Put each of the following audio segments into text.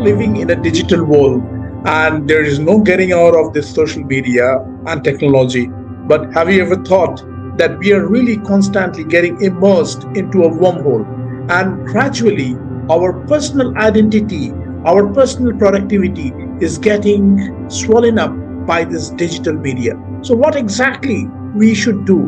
living in a digital world, and there is no getting out of this social media and technology. But have you ever thought that we are really constantly getting immersed into a wormhole, and gradually our personal identity, our personal productivity is getting swollen up by this digital media? So what exactly we should do?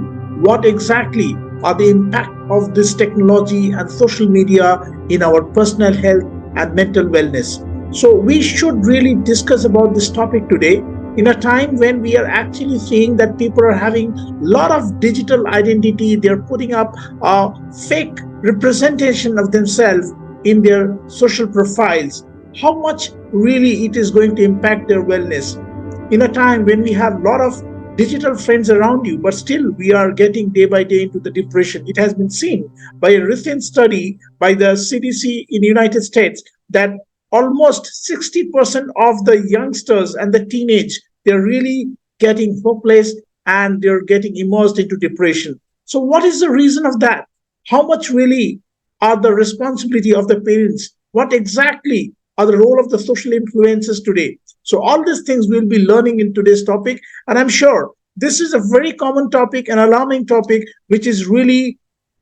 What exactly are the impact of this technology and social media in our personal health and mental wellness? So we should really discuss about this topic today in a time when we are actually seeing that people are having a lot of digital identity. They're putting up a fake representation of themselves in their social profiles. How much really it is going to impact their wellness in a time when we have a lot of digital friends around you, but still we are getting day by day into the depression. It has been seen by a recent study by the CDC in the United States that almost 60% of the youngsters and the teenage, they're really getting hopeless and they're getting immersed into depression. So what is the reason of that? How much really are the responsibility of the parents? What exactly are the role of the social influencers today? So all these things we'll be learning in today's topic. And I'm sure this is a very common topic, an alarming topic, which is really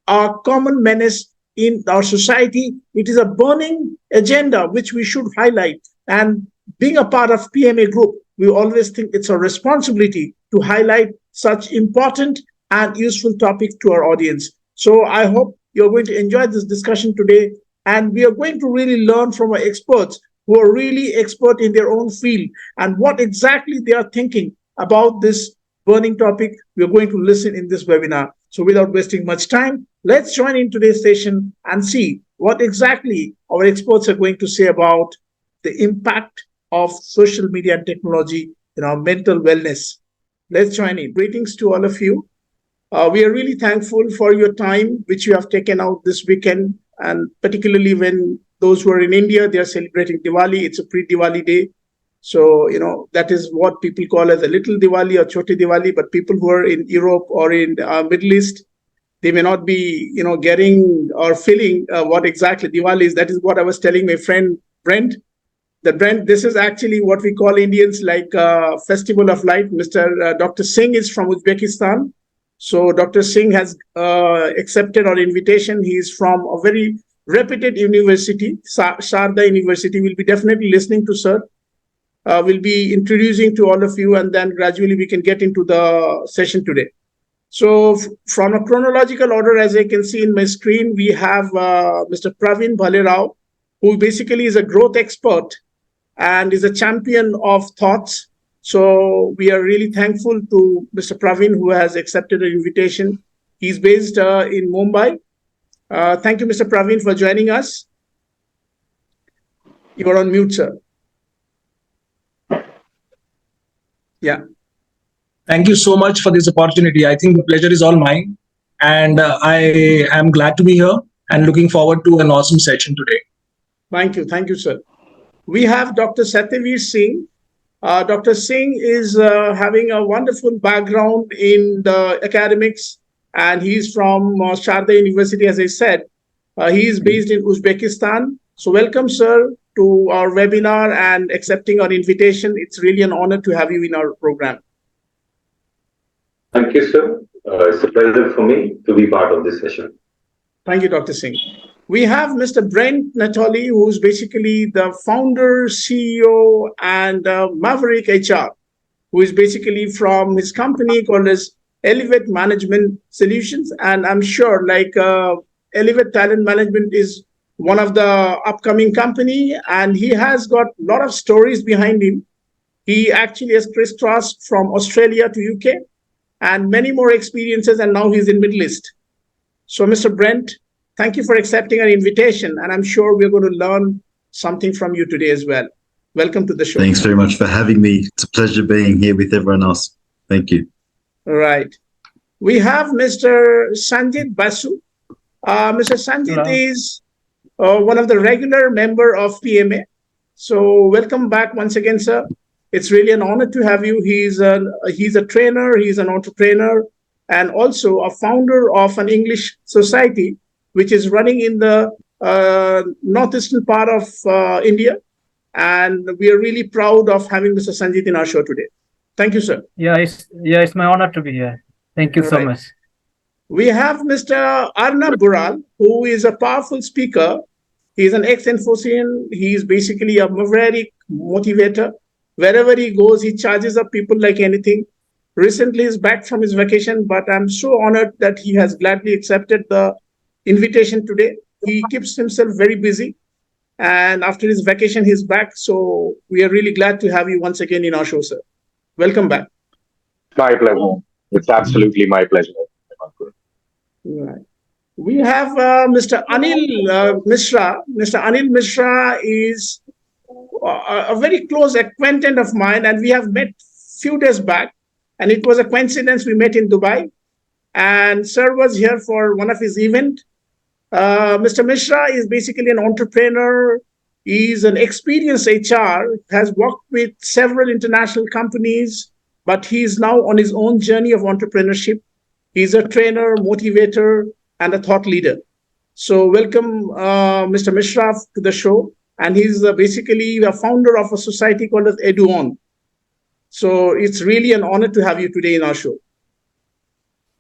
a common menace in our society. It is a burning agenda which we should highlight. And being a part of PMA group, we always think it's a responsibility to highlight such important and useful topics to our audience. So I hope you're going to enjoy this discussion today. And we are going to really learn from our experts who are really expert in their own field and what exactly they are thinking about this burning topic. We are going to listen in this webinar. So without wasting much time, let's join in today's session and see what exactly our experts are going to say about the impact of social media and technology in our mental wellness. Let's join in. Greetings to all of you. We are really thankful for your time, which you have taken out this weekend, and particularly when those who are in India, they are celebrating Diwali. It's a pre-Diwali day. So, that is what people call as a little Diwali or Choti Diwali. But people who are in Europe or in Middle East, they may not be, getting or feeling what exactly Diwali is. That is what I was telling my friend Brent. That Brent, this is actually what we call Indians like Festival of Light. Dr. Singh is from Uzbekistan. So Dr. Singh has accepted our invitation. He is from a very reputed university, Sharda University. We'll be definitely listening to sir. We'll be introducing to all of you, and then gradually we can get into the session today. So from a chronological order, as I can see in my screen, we have Mr. Praveen Bhalerao, who basically is a growth expert and is a champion of thoughts. So we are really thankful to Mr. Praveen, who has accepted an invitation. He's based in Mumbai. Thank you, Mr. Praveen, for joining us. You are on mute, sir. Yeah. Thank you so much for this opportunity. I think the pleasure is all mine. And I am glad to be here and looking forward to an awesome session today. Thank you. Thank you, sir. We have Dr. Satyavir Singh. Dr. Singh is having a wonderful background in the academics, and he's from Sharda University, as I said. He is based in Uzbekistan. So welcome, sir, to our webinar and accepting our invitation. It's really an honor to have you in our program. Thank you, sir. It's a pleasure for me to be part of this session. Thank you, Dr. Singh. We have Mr. Brent Natoli, who's basically the founder, CEO, and Maverick HR, who is basically from his company called as Elevate Management Solutions. And I'm sure Elevate Talent Management is one of the upcoming company, and he has got a lot of stories behind him. He actually has crisscrossed from Australia to UK and many more experiences, and now he's in Middle East. So Mr. Brent, thank you for accepting our invitation, and I'm sure we're going to learn something from you today as well. Welcome to the show. Thanks very much for having me. It's a pleasure being here with everyone else. Thank you. All right. We have Mr. Sanjit Basu. Mr. Sanjit is one of the regular member of PMA. So welcome back once again, sir. It's really an honor to have you. He's a trainer, he's an entrepreneur, and also a founder of an English society, which is running in the northeastern part of India. And we are really proud of having Mr. Sanjit in our show today. Thank you, sir. It's my honor to be here. Thank you so Right. much. We have Mr. Arnab Bural, who is a powerful speaker. He's an ex-Infosian. He's basically a maverick motivator. Wherever he goes, he charges up people like anything. Recently, he's back from his vacation, but I'm so honored that he has gladly accepted the invitation today. He keeps himself very busy. And after his vacation, he's back. So we are really glad to have you once again in our show, sir. Welcome back. My pleasure. It's absolutely my pleasure. Right. We have Mr. Anil Mishra. Mr. Anil Mishra is a very close acquaintance of mine, and we have met few days back. And it was a coincidence we met in Dubai. And sir was here for one of his event. Mr. Mishra is basically an entrepreneur. He's an experienced HR, has worked with several international companies, but he's now on his own journey of entrepreneurship. He's a trainer, motivator, and a thought leader. So welcome, Mr. Mishra, to the show. And he's basically the founder of a society called as EduOn. So it's really an honor to have you today in our show.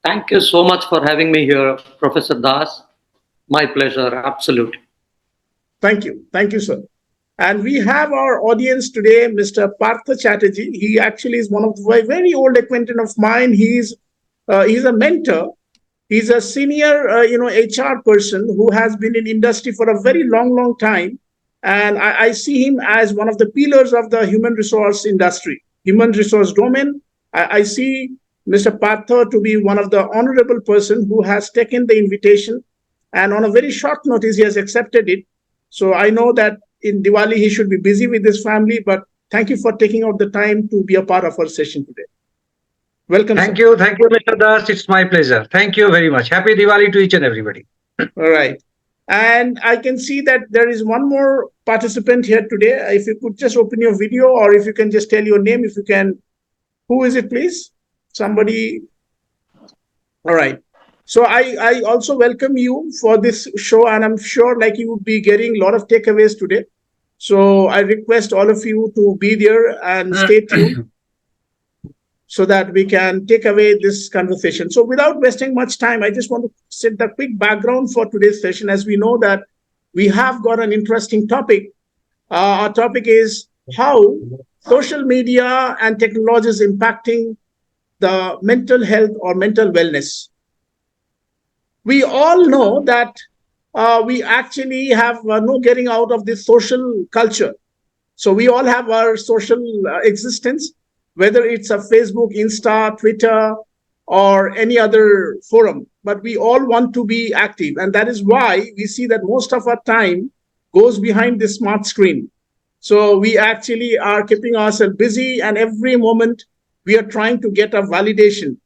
Thank you so much for having me here, Professor Das. My pleasure, absolutely. Thank you. Thank you, sir. And we have our audience today, Mr. Partha Chatterjee. He actually is one of the very old acquaintance of mine. He's a mentor. He's a senior, HR person who has been in industry for a very long time. And I see him as one of the pillars of the human resource industry, human resource domain. I see Mr. Partha to be one of the honorable person who has taken the invitation. And on a very short notice, he has accepted it. So I know that in Diwali, he should be busy with his family, but thank you for taking out the time to be a part of our session today. Welcome. Thank you, Mr. Das. It's my pleasure. Thank you very much. Happy Diwali to each and everybody. All right. And I can see that there is one more participant here today. If you could just open your video, or if you can just tell your name, if you can. Who is it, please? Somebody. All right. So I also welcome you for this show, and I'm sure like you would be getting a lot of takeaways today. So I request all of you to be there and stay tuned so that we can take away this conversation. So without wasting much time, I just want to set the quick background for today's session. As we know that we have got an interesting topic. Our topic is how social media and technology is impacting the mental health or mental wellness. We all know that we actually have no getting out of this social culture. So we all have our social existence, whether it's a Facebook, Insta, Twitter, or any other forum. But we all want to be active. And that is why we see that most of our time goes behind the smart screen. So we actually are keeping ourselves busy, and every moment we are trying to get a validation.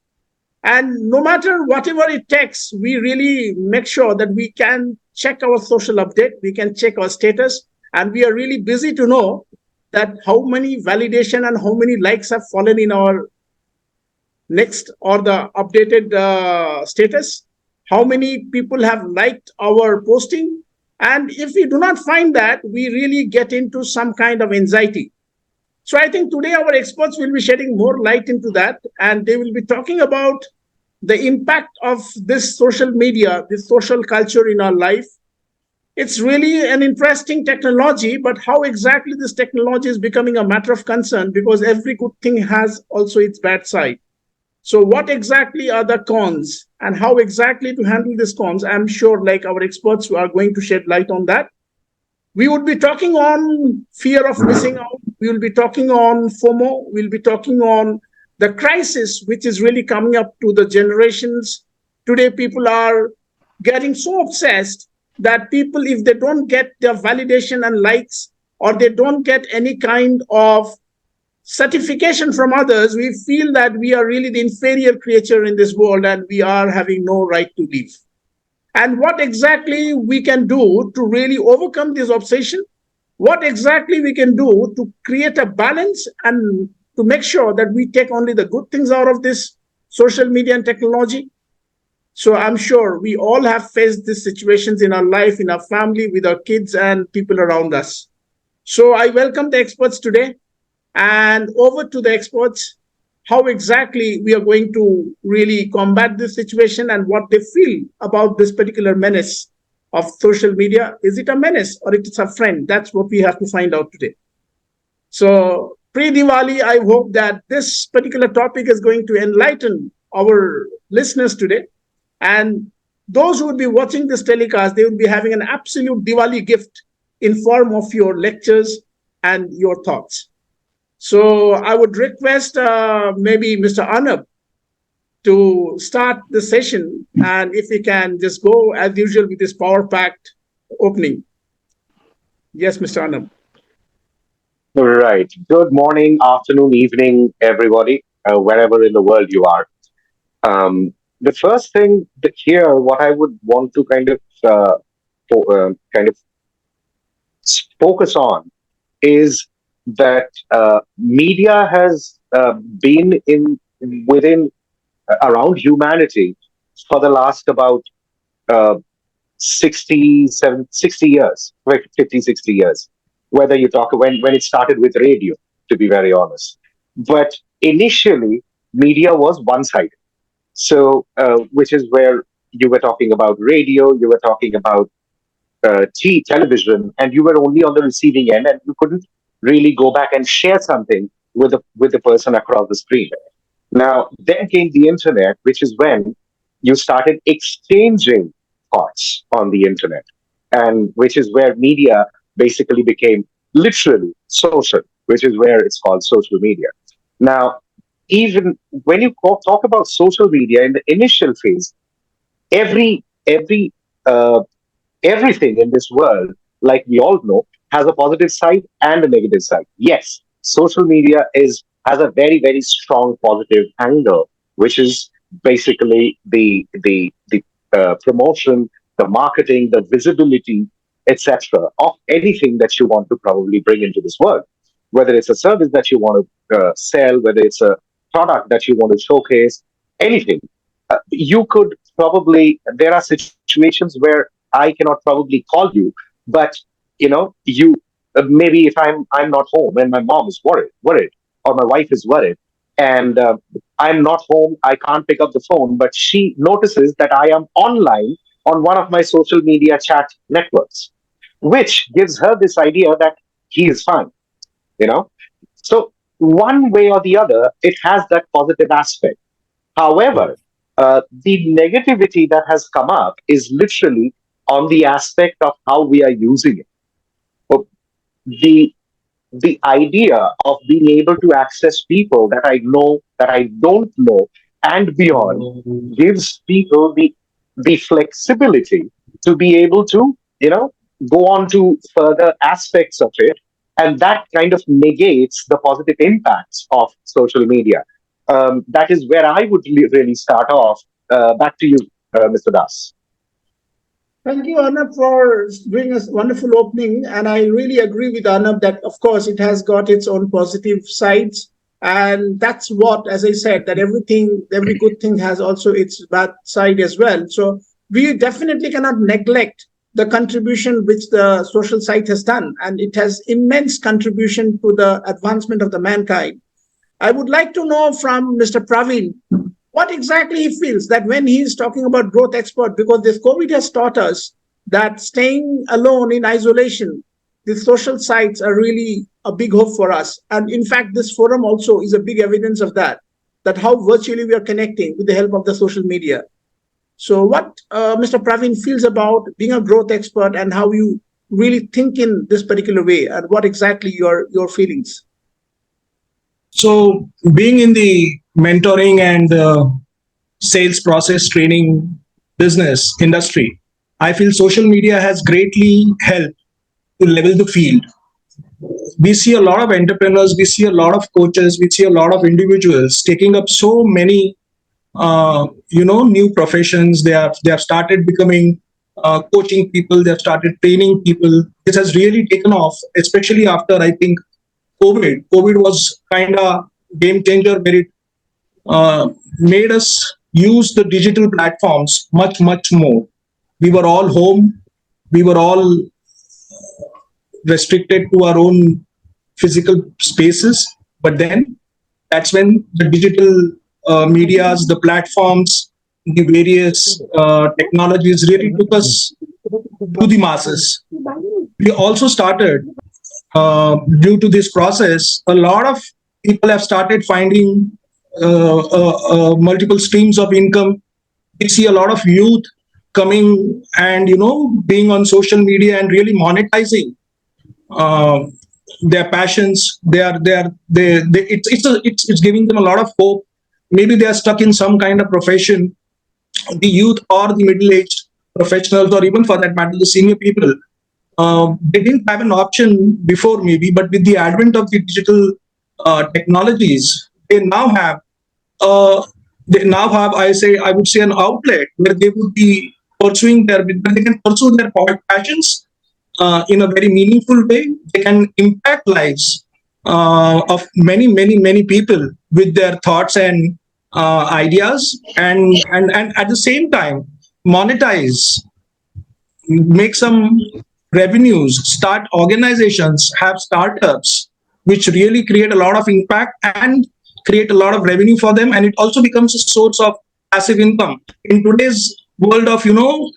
And no matter whatever it takes, we really make sure that we can check our social update, we can check our status, and we are really busy to know that how many validation and how many likes have fallen in our next or the updated status, how many people have liked our posting. And if we do not find that, we really get into some kind of anxiety. So I think today our experts will be shedding more light into that, and they will be talking about the impact of this social media, this social culture in our life. It's really an interesting technology, but how exactly this technology is becoming a matter of concern, because every good thing has also its bad side. So what exactly are the cons, and how exactly to handle these cons? I'm sure like our experts who are going to shed light on that. We would be talking on fear of missing out. We will be talking on FOMO. We'll be talking on the crisis, which is really coming up to the generations. Today, people are getting so obsessed that people, if they don't get their validation and likes, or they don't get any kind of certification from others, we feel that we are really the inferior creature in this world and we are having no right to live. And what exactly we can do to really overcome this obsession, what exactly we can do to create a balance and to make sure that we take only the good things out of this social media and technology. So I'm sure we all have faced these situations in our life, in our family, with our kids and people around us. So I welcome the experts today, and over to the experts, how exactly we are going to really combat this situation and what they feel about this particular menace of social media. Is it a menace or it is a friend? That's what we have to find out today. So pre-Diwali, I hope that this particular topic is going to enlighten our listeners today. And those who will be watching this telecast, they will be having an absolute Diwali gift in form of your lectures and your thoughts. So I would request maybe Mr. Arnab to start the session, and if we can just go as usual with this power-packed opening. Yes, Mr. Arnab. Right. Good morning, afternoon, evening, everybody, wherever in the world you are. The first thing that here, what I would want to kind of focus on is that media has been in within around humanity for the last about uh, 60 years, right, 50, 60 years, whether you talk when it started with radio, to be very honest. But initially, media was one-sided. So, which is where you were talking about radio, you were talking about television, and you were only on the receiving end, and you couldn't really go back and share something with the person across the screen. Now, then came the internet, which is when you started exchanging thoughts on the internet, and which is where media basically became literally social, which is where it's called social media. Now, even when you talk about social media in the initial phase, every uh, everything in this world, like we all know, has a positive side and a negative side. Yes, social media is has a very strong positive angle, which is basically the promotion, the marketing, the visibility, etc. of anything that you want to probably bring into this world. Whether it's a service that you want to sell, whether it's a product that you want to showcase, anything. You could probably there are situations where I cannot probably call you, but you maybe if I'm not home and my mom is worried, or my wife is worried, and I'm not home, I can't pick up the phone, but she notices that I am online on one of my social media chat networks, which gives her this idea that he is fine, you know. So one way or the other, it has that positive aspect. However, the negativity that has come up is literally on the aspect of how we are using it. So the the idea of being able to access people that I know, that I don't know, and beyond gives people the flexibility to be able to, go on to further aspects of it, and that kind of negates the positive impacts of social media. That is where I would really start off. Back to you, Mr. Das. Thank you, Arnab, for doing a wonderful opening. And I really agree with Arnab that, of course, it has got its own positive sides. And that's what, as I said, that every good thing has also its bad side as well. So we definitely cannot neglect the contribution which the social site has done. And it has immense contribution to the advancement of the mankind. I would like to know from Mr. Praveen what exactly he feels that when he is talking about growth expert, because this COVID has taught us that staying alone in isolation, the social sites are really a big hope for us. And in fact, this forum also is a big evidence of that how virtually we are connecting with the help of the social media. So what Mr. Praveen feels about being a growth expert and how you really think in this particular way and what exactly your feelings. So, being in the mentoring and sales process training business industry, I feel social media has greatly helped to level the field. We see a lot of entrepreneurs, we see a lot of coaches, we see a lot of individuals taking up so many, new professions. They have started becoming coaching people. They have started training people. This has really taken off, especially after I think COVID. COVID was kind of game changer where it made us use the digital platforms much more. We were all home. We were all restricted to our own physical spaces. But then that's when the digital medias, the platforms, the various technologies really took us to the masses. We also started, due to this process, a lot of people have started finding multiple streams of income. We see a lot of youth coming and being on social media and really monetizing uh, their passions. It's giving them a lot of hope. Maybe they are stuck in some kind of profession, the youth or the middle-aged professionals, or even for that matter the senior people. They didn't have an option before, maybe, but with the advent of the digital technologies, uh, they now have, I would say, an outlet where they would be pursuing where they can pursue their passions in a very meaningful way. They can impact lives of many, many, many people with their thoughts and ideas, and at the same time monetize, make some revenues, start organizations, have startups, which really create a lot of impact and create a lot of revenue for them, and it also becomes a source of passive income in today's world of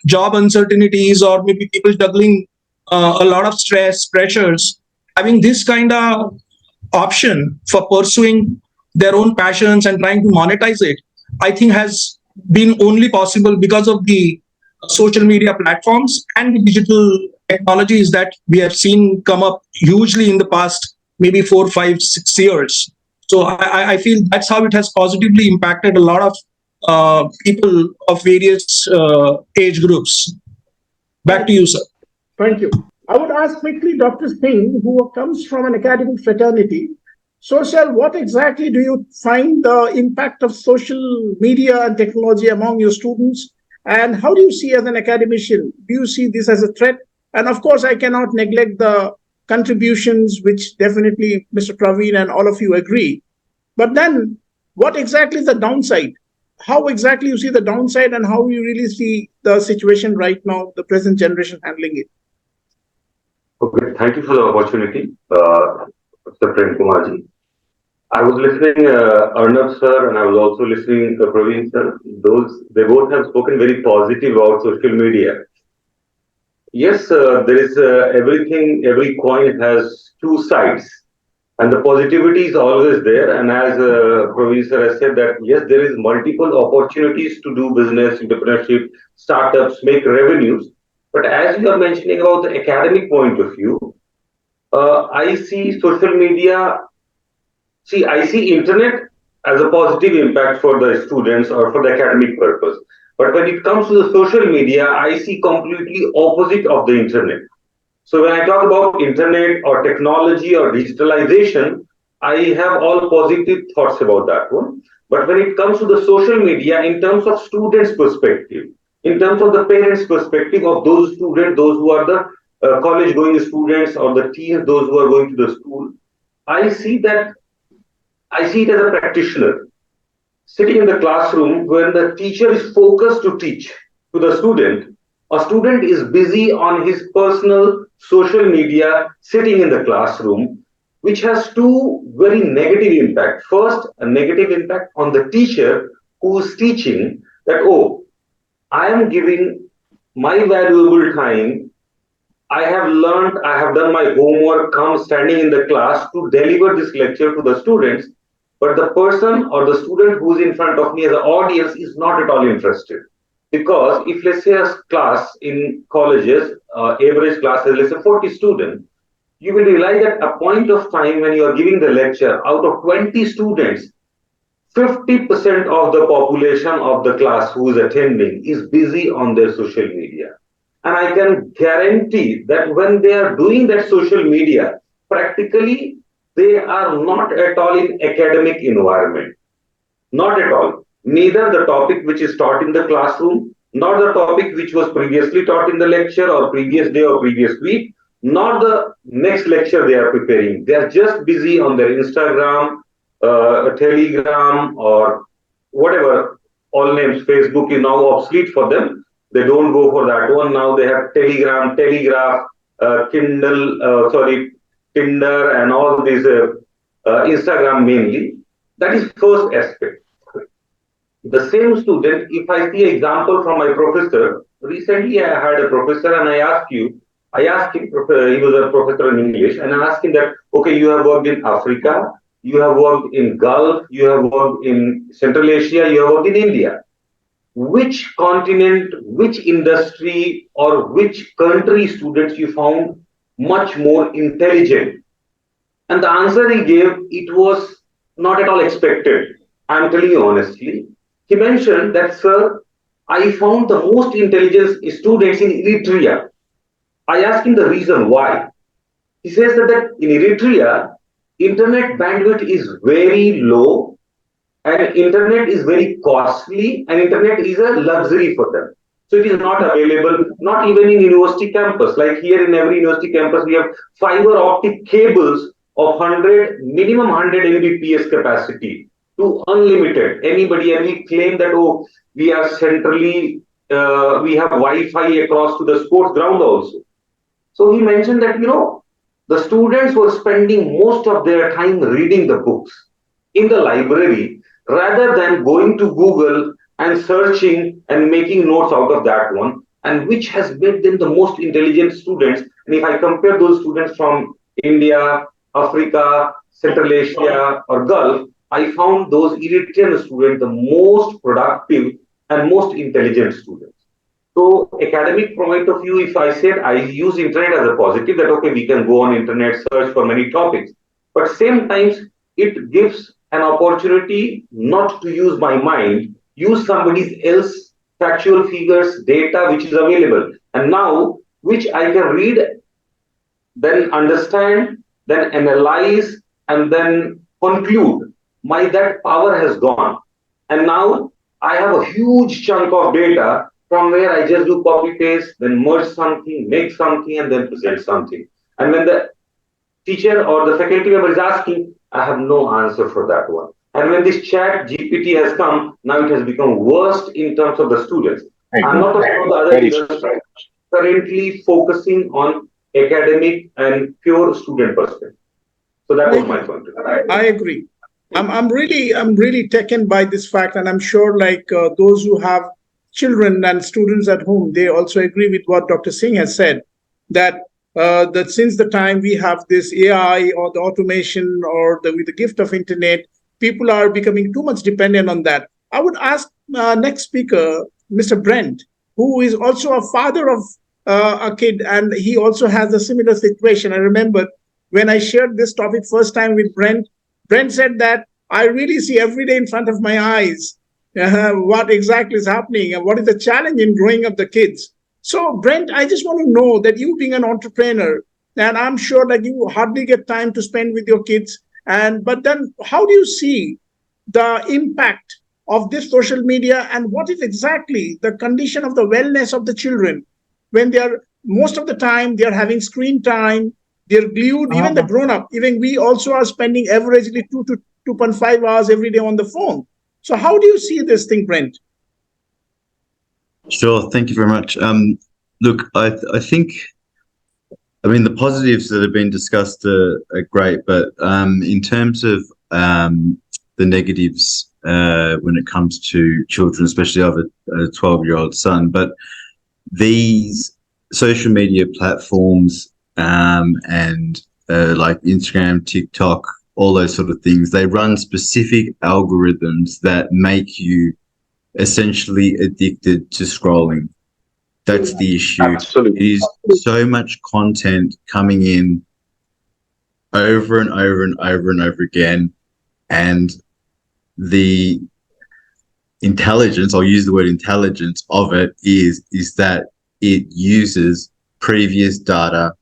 job uncertainties, or maybe people juggling a lot of stress pressures. Having this kind of option for pursuing their own passions and trying to monetize it, I think has been only possible because of the social media platforms and the digital technologies that we have seen come up hugely in the past maybe 4, 5, 6 years. So I feel that's how it has positively impacted a lot of people of various age groups. Back to you, sir. Thank you. I would ask quickly Dr. Singh, who comes from an academic fraternity. So, sir, what exactly do you find the impact of social media and technology among your students? And how do you see as an academician? Do you see this as a threat? And of course, I cannot neglect the contributions, which definitely Mr. Praveen and all of you agree. But then, what exactly is the downside? How exactly you see the downside, and how you really see the situation right now, the present generation handling it? Okay, thank you for the opportunity, Mr. Prem Kumarji. I was listening Arnab sir, and I was also listening Praveen sir. They both have spoken very positive about social media. Yes, there is everything. Every coin has two sides, and the positivity is always there. And as Praveen sir has said that yes, there is multiple opportunities to do business, entrepreneurship, startups, make revenues. But as you are mentioning about the academic point of view, I see social media. See, I see internet as a positive impact for the students or for the academic purpose. But when it comes to the social media, I see completely opposite of the internet. So when I talk about internet or technology or digitalization, I have all positive thoughts about that one. But when it comes to the social media, in terms of students' perspective, in terms of the parents' perspective of those students, those who are the college-going students or the teens, those who are going to the school, I see it as a practitioner sitting in the classroom when the teacher is focused to teach to the student. A student is busy on his personal social media sitting in the classroom, which has two very negative impact. First, a negative impact on the teacher who is teaching that, oh, I am giving my valuable time. I have learned, I have done my homework, come standing in the class to deliver this lecture to the students. But the person or the student who's in front of me as an audience is not at all interested. Because if let's say a class in colleges, average class is let's say 40 students, you will realize at a point of time when you are giving the lecture, out of 20 students, 50% of the population of the class who is attending is busy on their social media. And I can guarantee that when they are doing that social media, practically they are not at all in academic environment. Not at all. Neither the topic which is taught in the classroom, nor the topic which was previously taught in the lecture or previous day or previous week, nor the next lecture they are preparing. They are just busy on their Instagram, Telegram, or whatever, all names. Facebook is now obsolete for them. They don't go for that one. Now they have Telegram, Telegraph, Tinder and all these Instagram mainly. That is first aspect. The same student, if I see an example from my professor, recently I had a professor and I asked him, he was a professor in English, and I asked him that, okay, you have worked in Africa, you have worked in Gulf, you have worked in Central Asia, you have worked in India. Which continent, which industry, or which country students you found much more intelligent? And the answer he gave, it was not at all expected. I'm telling you honestly. He mentioned that, sir, I found the most intelligent students in Eritrea. I asked him the reason why. He says that in Eritrea, internet bandwidth is very low and internet is very costly and internet is a luxury for them. So it is not available, not even in university campus. Like here in every university campus, we have fiber optic cables of 100, minimum 100 Mbps capacity to unlimited. Anybody, and we claim that, oh, we are centrally, we have Wi-Fi across to the sports ground also. So he mentioned that, the students were spending most of their time reading the books in the library rather than going to Google and searching and making notes out of that one, and which has made them the most intelligent students. And if I compare those students from India, Africa, Central Asia, or Gulf, I found those Eritrean students the most productive and most intelligent students. So academic point of view, if I said I use internet as a positive, that okay, we can go on internet, search for many topics, but same times it gives an opportunity not to use my mind, use somebody else's factual figures, data which is available, and now which I can read, then understand, then analyze, and then conclude. That power has gone. And now I have a huge chunk of data from where I just do copy paste, then merge something, make something, and then present something. And when the teacher or the faculty member is asking, I have no answer for that one. And when this chat GPT has come, now it has become worst in terms of the students. I'm not talking about the other industries, currently focusing on academic and pure student perspective. So that was my point. I agree. I'm really taken by this fact, and I'm sure like those who have children and students at home, they also agree with what Dr. Singh has said, that that since the time we have this AI or the automation or with the gift of internet, people are becoming too much dependent on that. I would ask next speaker, Mr. Brent, who is also a father of a kid, and he also has a similar situation. I remember when I shared this topic first time with Brent, Brent said that I really see every day in front of my eyes what exactly is happening and what is the challenge in growing up the kids. So, Brent, I just want to know that you being an entrepreneur, and I'm sure that you hardly get time to spend with your kids, but then how do you see the impact of this social media, and what is exactly the condition of the wellness of the children when they are, most of the time, they are having screen time, they're glued, even the grown-up, even we also are spending averagely 2 to 2.5 hours every day on the phone. So how do you see this thing, Brent? Sure. Thank you very much. Look, I think, the positives that have been discussed are great, but in terms of the negatives when it comes to children, especially I have a 12-year-old son, but these social media platforms and like Instagram, TikTok, all those sort of things, they run specific algorithms that make you essentially addicted to scrolling. That's the issue. Absolutely. It is so much content coming in over and over and over and over again, and the intelligence, I'll use the word intelligence of it, is that it uses previous data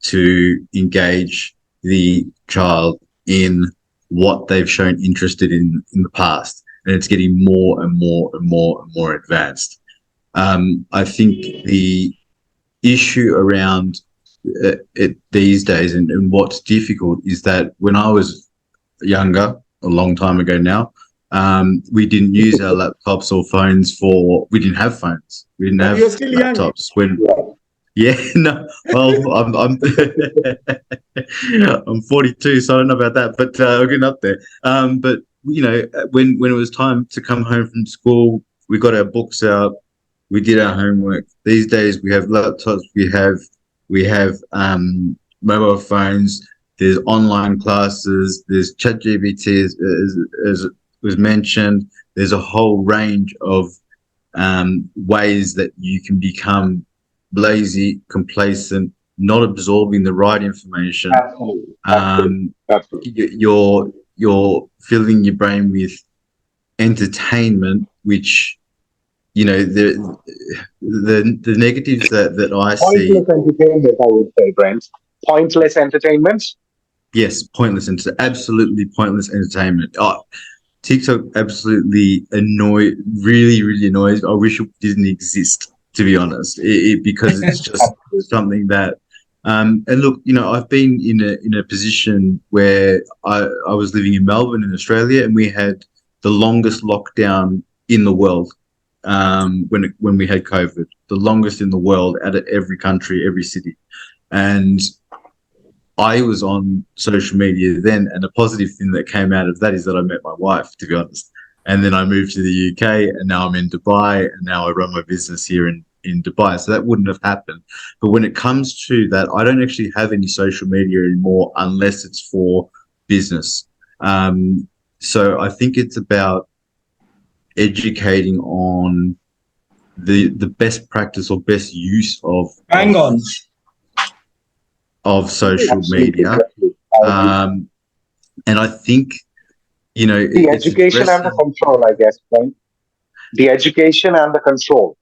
to engage the child in what they've shown interested in the past, and it's getting more and more and more and more advanced. I think the issue around it these days and what's difficult is that when I was younger, a long time ago now, we didn't use our laptops or phones we didn't have phones. We didn't have laptops. Yeah, no. Well, I'm I'm 42, so I don't know about that, but we're getting up there. But when it was time to come home from school, we got our books out, we did our homework. These days, we have laptops, we have mobile phones. There's online classes. There's ChatGPT, as was mentioned. There's a whole range of ways that you can become lazy, complacent, not absorbing the right information. Absolutely. Absolutely. You're filling your brain with entertainment, which the negatives that I see. Pointless entertainment, I would say, Brent. Pointless entertainment. Yes, pointless and absolutely pointless entertainment. Oh, TikTok absolutely really, really annoys. I wish it didn't exist, to be honest, because it's just something that. And look, I've been in a position where I was living in Melbourne in Australia, and we had the longest lockdown in the world when we had COVID, the longest in the world out of every country, every city, and I was on social media then, and a positive thing that came out of that is that I met my wife, to be honest. And then I moved to the UK, and now I'm in Dubai, and now I run my business here in Dubai. So that wouldn't have happened. But when it comes to that, I don't actually have any social media anymore unless it's for business. So I think it's about educating on the best practice or best use Hang on. of social media. And I think, The education and the control, I guess, right? The education and the control.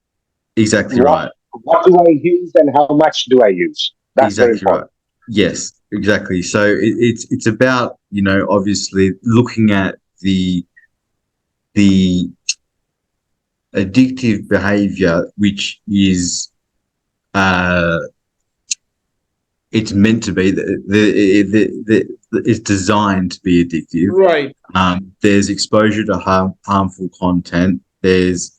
Exactly right. What do I use and how much do I use? That's very important. Right. Yes, exactly. So it's about, obviously looking at the addictive behavior, which is it's meant to be it's designed to be addictive. Right. There's exposure to harmful content. There's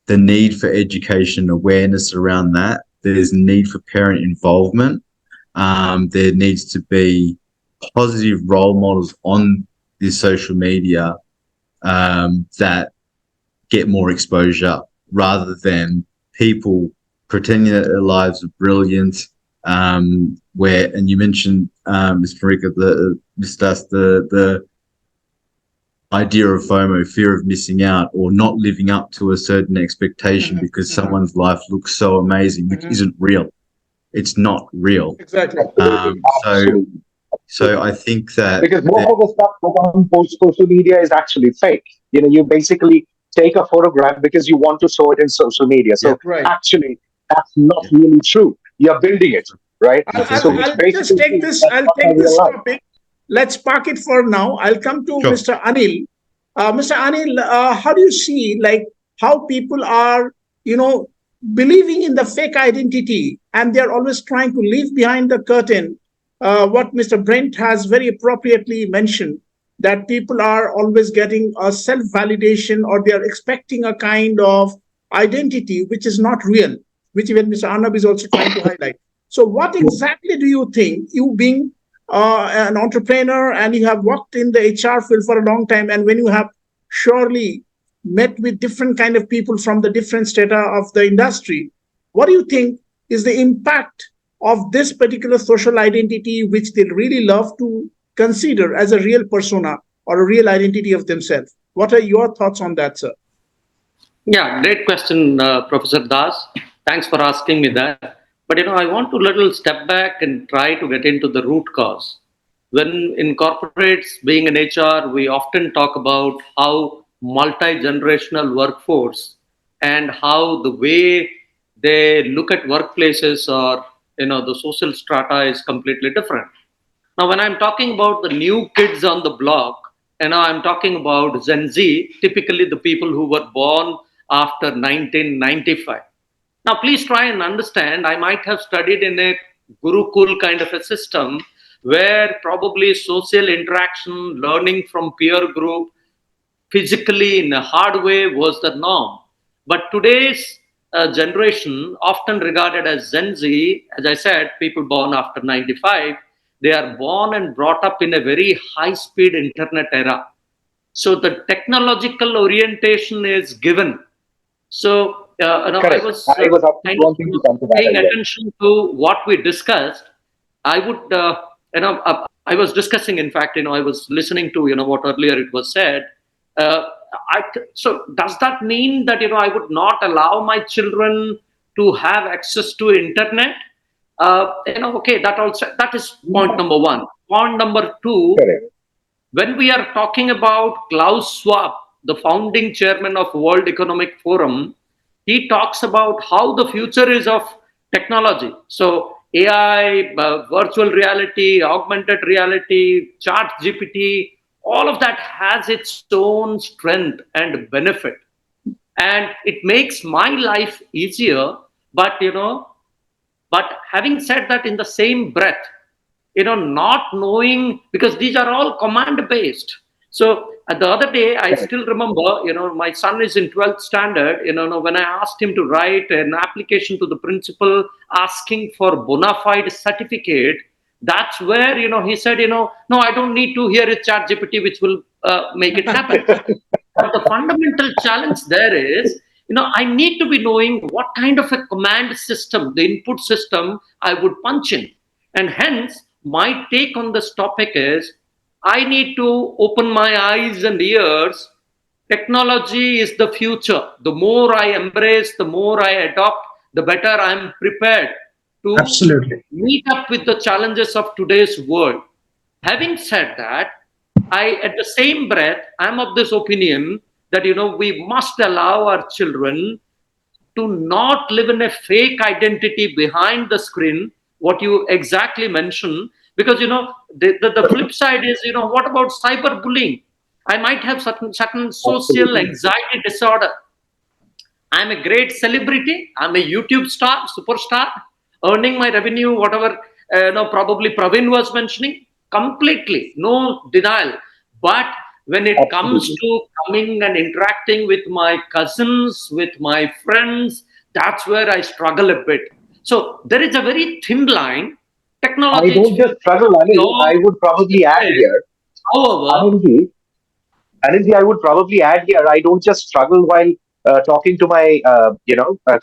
the need for education awareness around that. There's need for parent involvement. There needs to be positive role models on this social media that get more exposure rather than people pretending that their lives are brilliant. And you mentioned, Ms. Marika, the idea of FOMO, fear of missing out or not living up to a certain expectation because someone's life looks so amazing, which isn't real. It's not real. Exactly. So I think that because most of the stuff on social media is actually fake. You basically take a photograph because you want to show it in social media. So actually, that's not really true. You're building it, right? I'll just take this. I'll take this topic. Let's park it for now. I'll come to Mr. Anil. Mr. Anil, how do you see how people are, believing in the fake identity, and they're always trying to leave behind the curtain what Mr. Brent has very appropriately mentioned, that people are always getting a self-validation, or they're expecting a kind of identity which is not real, which even Mr. Arnab is also trying to highlight. So what exactly do you think, you being an entrepreneur and you have worked in the HR field for a long time, and when you have surely met with different kind of people from the different strata of the industry, what do you think is the impact of this particular social identity, which they really love to consider as a real persona or a real identity of themselves? What are your thoughts on that, sir? Yeah, great question, Professor Das. Thanks for asking me that. But I want to little step back and try to get into the root cause. When in corporates, being in HR, we often talk about how multi-generational workforce and how the way they look at workplaces or the social strata is completely different. Now, when I'm talking about the new kids on the block, I'm talking about Gen Z, typically the people who were born after 1995. Now, please try and understand, I might have studied in a Gurukul kind of a system where probably social interaction, learning from peer group, physically in a hard way was the norm. But today's generation, often regarded as Gen Z, as I said, people born after 95, they are born and brought up in a very high speed internet era. So the technological orientation is given. So, I Correct. was I was kind of wanting to come to that paying as well. attention to what we discussed. I would, I was discussing, in fact, I was listening to, what earlier it was said. Uh, so does that mean that, I would not allow my children to have access to internet? Okay, that is point number one. Point number two, Correct. when we are talking about Klaus Schwab, the founding chairman of World Economic Forum, he talks about how the future is of technology. So AI, virtual reality, augmented reality, chat GPT, all of that has its own strength and benefit. And it makes my life easier. But, but having said that, in the same breath, not knowing, because these are all command based. So the other day, I still remember, my son is in 12th standard, when I asked him to write an application to the principal asking for bona fide certificate, that's where, he said, no, I don't need to hear a chat GPT, which will make it happen. But the fundamental challenge there is, I need to be knowing what kind of a command system, the input system I would punch in. And hence, my take on this topic is I need to open my eyes and ears. Technology is the future. The more I embrace, the more I adopt, the better I'm prepared to Absolutely. meet up with the challenges of today's world. Having said that, at the same breath, I'm of this opinion that, we must allow our children to not live in a fake identity behind the screen, what you exactly mentioned. Because, the flip side is, what about cyberbullying? I might have certain social Absolutely. anxiety disorder. I'm a great celebrity. I'm a YouTube star, superstar, earning my revenue, whatever, probably Praveen was mentioning, completely, no denial. But when it comes Absolutely. to coming and interacting with my cousins, with my friends, that's where I struggle a bit. So there is a very thin line. I Technology is don't future. just struggle, We Anil. all I would probably add say. here, However, Anilji, Anilji, I would probably add here, I don't just struggle while talking to my,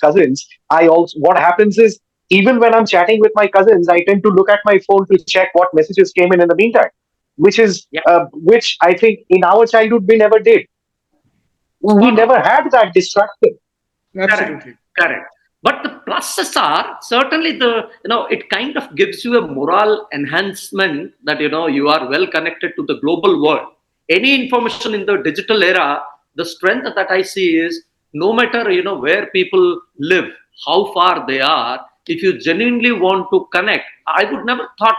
cousins. I also, what happens is, even when I'm chatting with my cousins, I tend to look at my phone to check what messages came in the meantime, yeah, which I think in our childhood we never did. We spot on. never had that distraction. Correct, Absolutely. correct. But the pluses are certainly it kind of gives you a moral enhancement that, you are well connected to the global world. Any information in the digital era, the strength that I see is no matter, where people live, how far they are, if you genuinely want to connect, I would never thought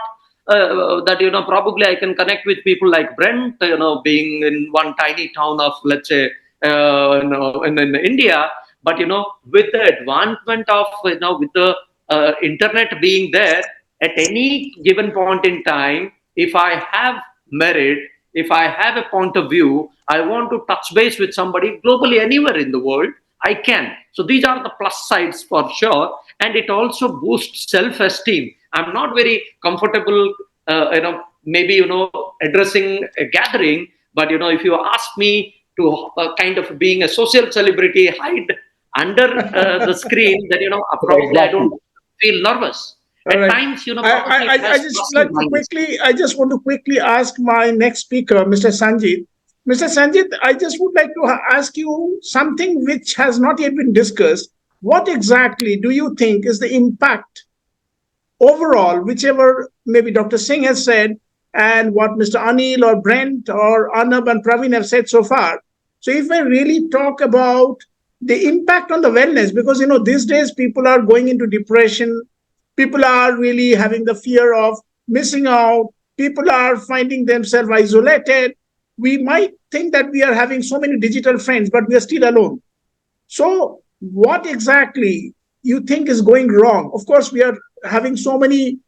that, probably I can connect with people like Brent, being in one tiny town of, let's say, in India. But with the advancement of, with the internet being there, at any given point in time, if I have merit, if I have a point of view, I want to touch base with somebody globally anywhere in the world, I can. So these are the plus sides for sure. And it also boosts self-esteem. I'm not very comfortable, maybe, addressing a gathering, but, if you ask me to kind of being a social celebrity, hide under the screen, then, probably I Exactly. don't feel nervous. All At right. times, I, probably I, it I has just plus and like to minus. quickly, I just want to quickly ask my next speaker, Mr. Sanjit. Mr. Sanjit, I just would like to ask you something which has not yet been discussed. What exactly do you think is the impact overall, whichever maybe Dr. Singh has said, and what Mr. Anil or Brent or Arnab and Praveen have said so far? So, if I really talk about the impact on the wellness, because these days people are going into depression, people are really having the fear of missing out, people are finding themselves isolated. We might think that we are having so many digital friends, but we are still alone. So, what exactly you think is going wrong? Of course, we are having so many,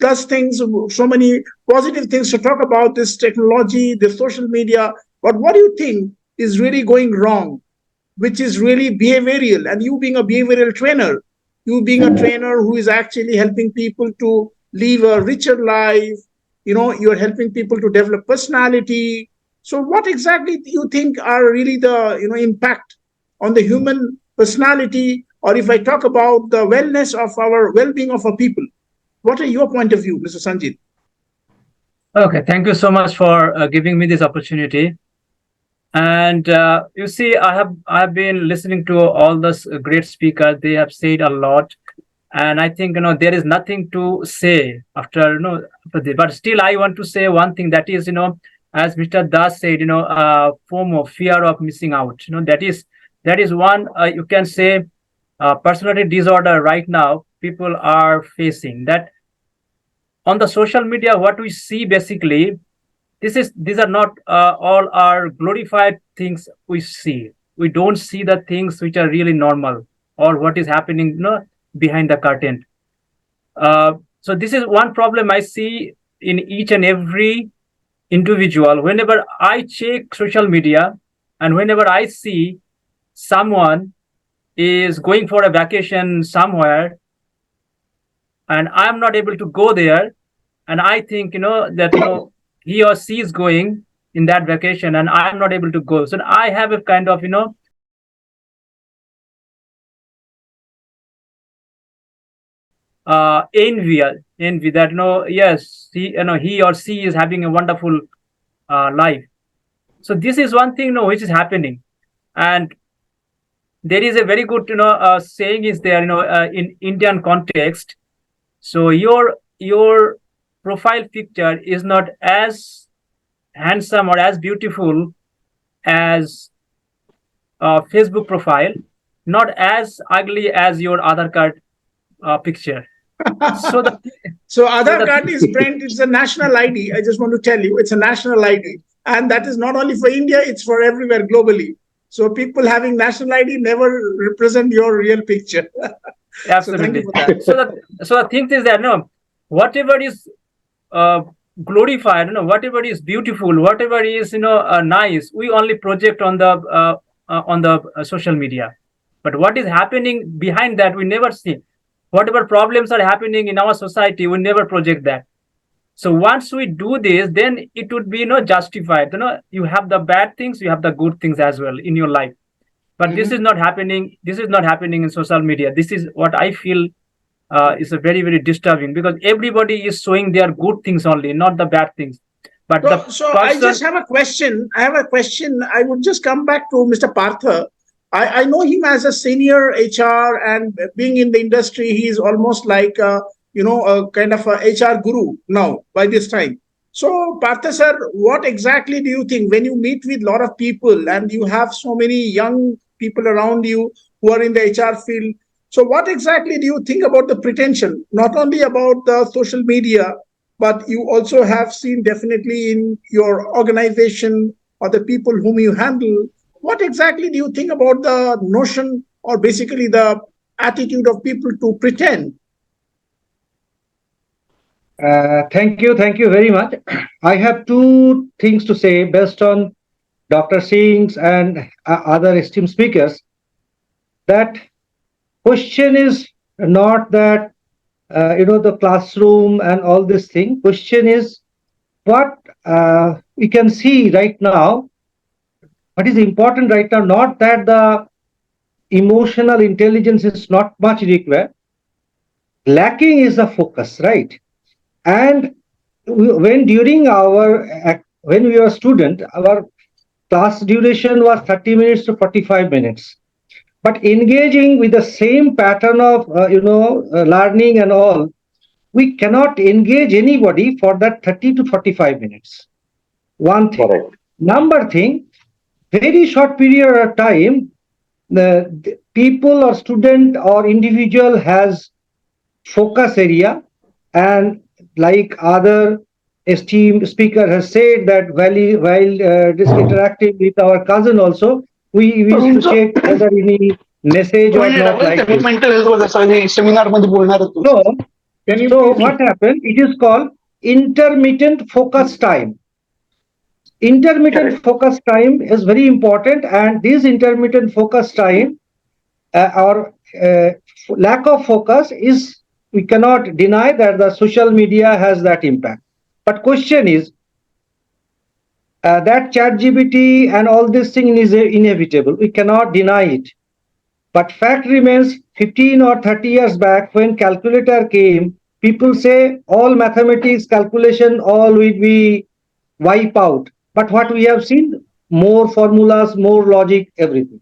plus things, so many positive things to talk about this technology, the social media. But what do you think is really going wrong? which is really behavioral. And you being a behavioral trainer, you being a trainer who is actually helping people to live a richer life, you're helping people to develop personality. So what exactly do you think are really the impact on the human personality, or if I talk about the wellness of our well-being of our people? What are your point of view, Mr. Sanjit? Okay, thank you so much for giving me this opportunity. And you see, I have been listening to all those great speakers. They have said a lot, and I think there is nothing to say after after this. But still, I want to say one thing, that is, as Mr. Das said, FOMO, fear of missing out. That is one, you can say, personality disorder right now people are facing. That on the social media, what we see basically, these are not all our glorified things we see. We don't see the things which are really normal, or what is happening behind the curtain. So this is one problem I see in each and every individual. Whenever I check social media, and whenever I see someone is going for a vacation somewhere, and I'm not able to go there, and I think that he or she is going in that vacation, and I'm not able to go. So I have a kind of envy that yes, he or she is having a wonderful life. So this is one thing which is happening. And there is a very good saying is there in Indian context. So your profile picture is not as handsome or as beautiful as Facebook profile, not as ugly as your Aadhaar card picture. So the So so Aadhaar the card is, Brent, it's a national ID. I just want to tell you, it's a national ID. And that is not only for India, it's for everywhere globally. So people having national ID never represent your real picture. So thank you absolutely. for that. So the thing is that whatever is uh, glorified, whatever is beautiful, whatever is nice, we only project on the social media. But what is happening behind that, we never see. Whatever problems are happening in our society, we never project that. So once we do this, then it would be justified. You have the bad things, you have the good things as well in your life. But this is not happening. This is not happening in social media. This is what I feel is a very, very disturbing, because everybody is showing their good things only, not the bad things. But the So I person, just have a question. I have a question. I would just come back to Mr. Partha. I know him as a senior HR, and being in the industry, he is almost like a kind of a HR guru now by this time. So Partha sir, what exactly do you think when you meet with a lot of people and you have so many young people around you who are in the HR field? So what exactly do you think about the pretension, not only about the social media, but you also have seen definitely in your organization or the people whom you handle? What exactly do you think about the notion, or basically the attitude of people to pretend? Thank you very much. I have two things to say based on Dr. Singh's and other esteemed speakers. That question is not that the classroom and all this thing. Question is what we can see right now. What is important right now? Not that the emotional intelligence is not much required. Lacking is the focus, right? And when during our when we were student, our class duration was 30 minutes to 45 minutes. But engaging with the same pattern of learning and all, we cannot engage anybody for that 30 to 45 minutes. One thing. Correct. Number thing, very short period of time, the people or student or individual has focus area, and like other esteemed speaker has said that while just interacting with our cousin also, we used to check whether any message or not like this. So, so what happened? It is called intermittent focus time. intermittent Correct. focus time is very important, and this intermittent focus time or lack of focus is, we cannot deny that the social media has that impact. But question is that chat gpt and all this thing is inevitable, we cannot deny it. But fact remains, 15 or 30 years back when calculator came, people say all mathematics calculation all will be wipe out. But what we have seen, more formulas, more logic, everything.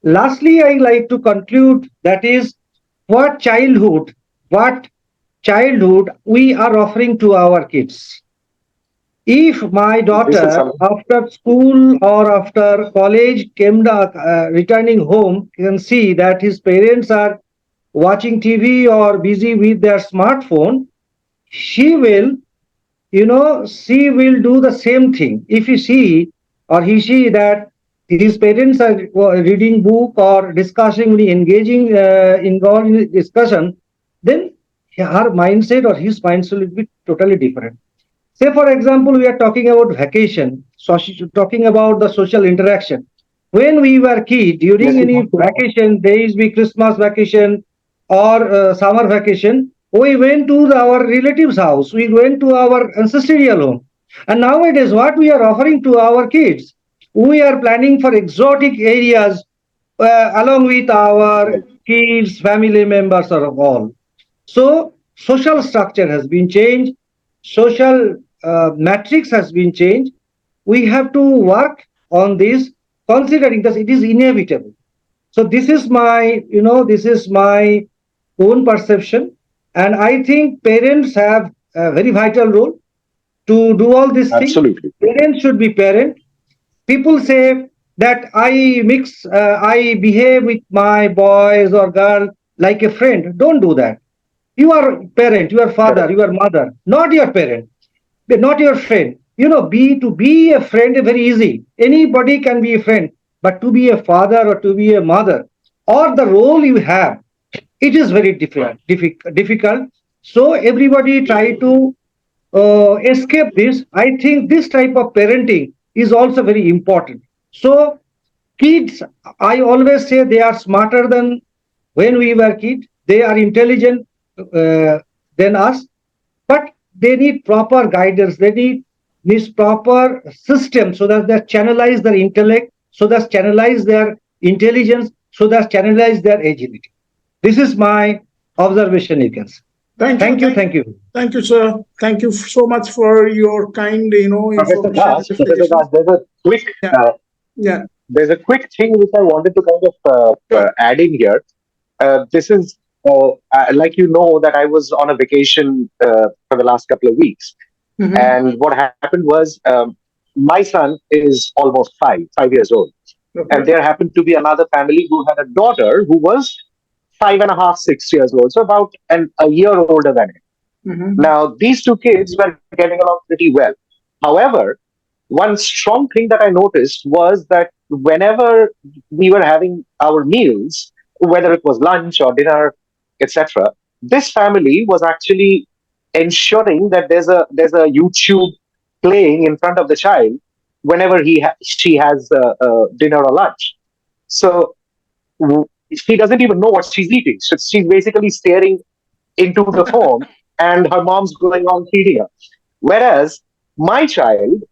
Lastly, I like to conclude, that is what childhood we are offering to our kids. If my This is daughter something. after school or after college came returning home can see that his parents are watching TV or busy with their smartphone, she will, she will do the same thing. If you see or he see that his parents are reading book or discussing, engaging, involved in discussion, then her mindset or his mindset will be totally different. Say, for example, we are talking about vacation, so talking about the social interaction. When we were kid, Yes, during we any talked about. vacation, days be Christmas vacation or summer vacation, we went to our relatives' house, we went to our ancestral home. And nowadays, what we are offering to our kids, we are planning for exotic areas along with our Right. kids, family members, or all. So social structure has been changed, social matrix has been changed. We have to work on this, considering that it is inevitable. So this is my own perception, and I think parents have a very vital role to do all these things. Absolutely. Parents should be parent. People say that I behave with my boys or girl like a friend. Don't do that. You are parent, your father, Correct. your mother, not your parent, not your friend. Be a friend is very easy. Anybody can be a friend, but to be a father or to be a mother, or the role you have, it is very difficult. So everybody try to escape this. I think this type of parenting is also very important. So kids, I always say they are smarter than when we were kids. They are intelligent than us, but they need proper guidance. They need this proper system so that they channelize their intellect, so that channelize their intelligence, so that channelize their agility. This is my observation, you can say. Thank you. Thank you. Thank you. Thank you, sir. Thank you so much for your kind, Professor information and Das, Professor explanation. Das, Yeah, yeah, there's a quick thing which I wanted to kind of sure. add in here. This is like you know that I was on a vacation for the last couple of weeks, Mm-hmm. and what happened was my son is almost 5 years old, and Okay. there happened to be another family who had a daughter who was 5.5, 6 years old, so about a year older than him. Mm-hmm. Now, these two kids were getting along pretty well. However, one strong thing that I noticed was that whenever we were having our meals, whether it was lunch or dinner, etc., this family was actually ensuring that there's a YouTube playing in front of the child whenever she has dinner or lunch. So she doesn't even know what she's eating. So she's basically staring into the phone, and her mom's going on feeding her. Whereas my child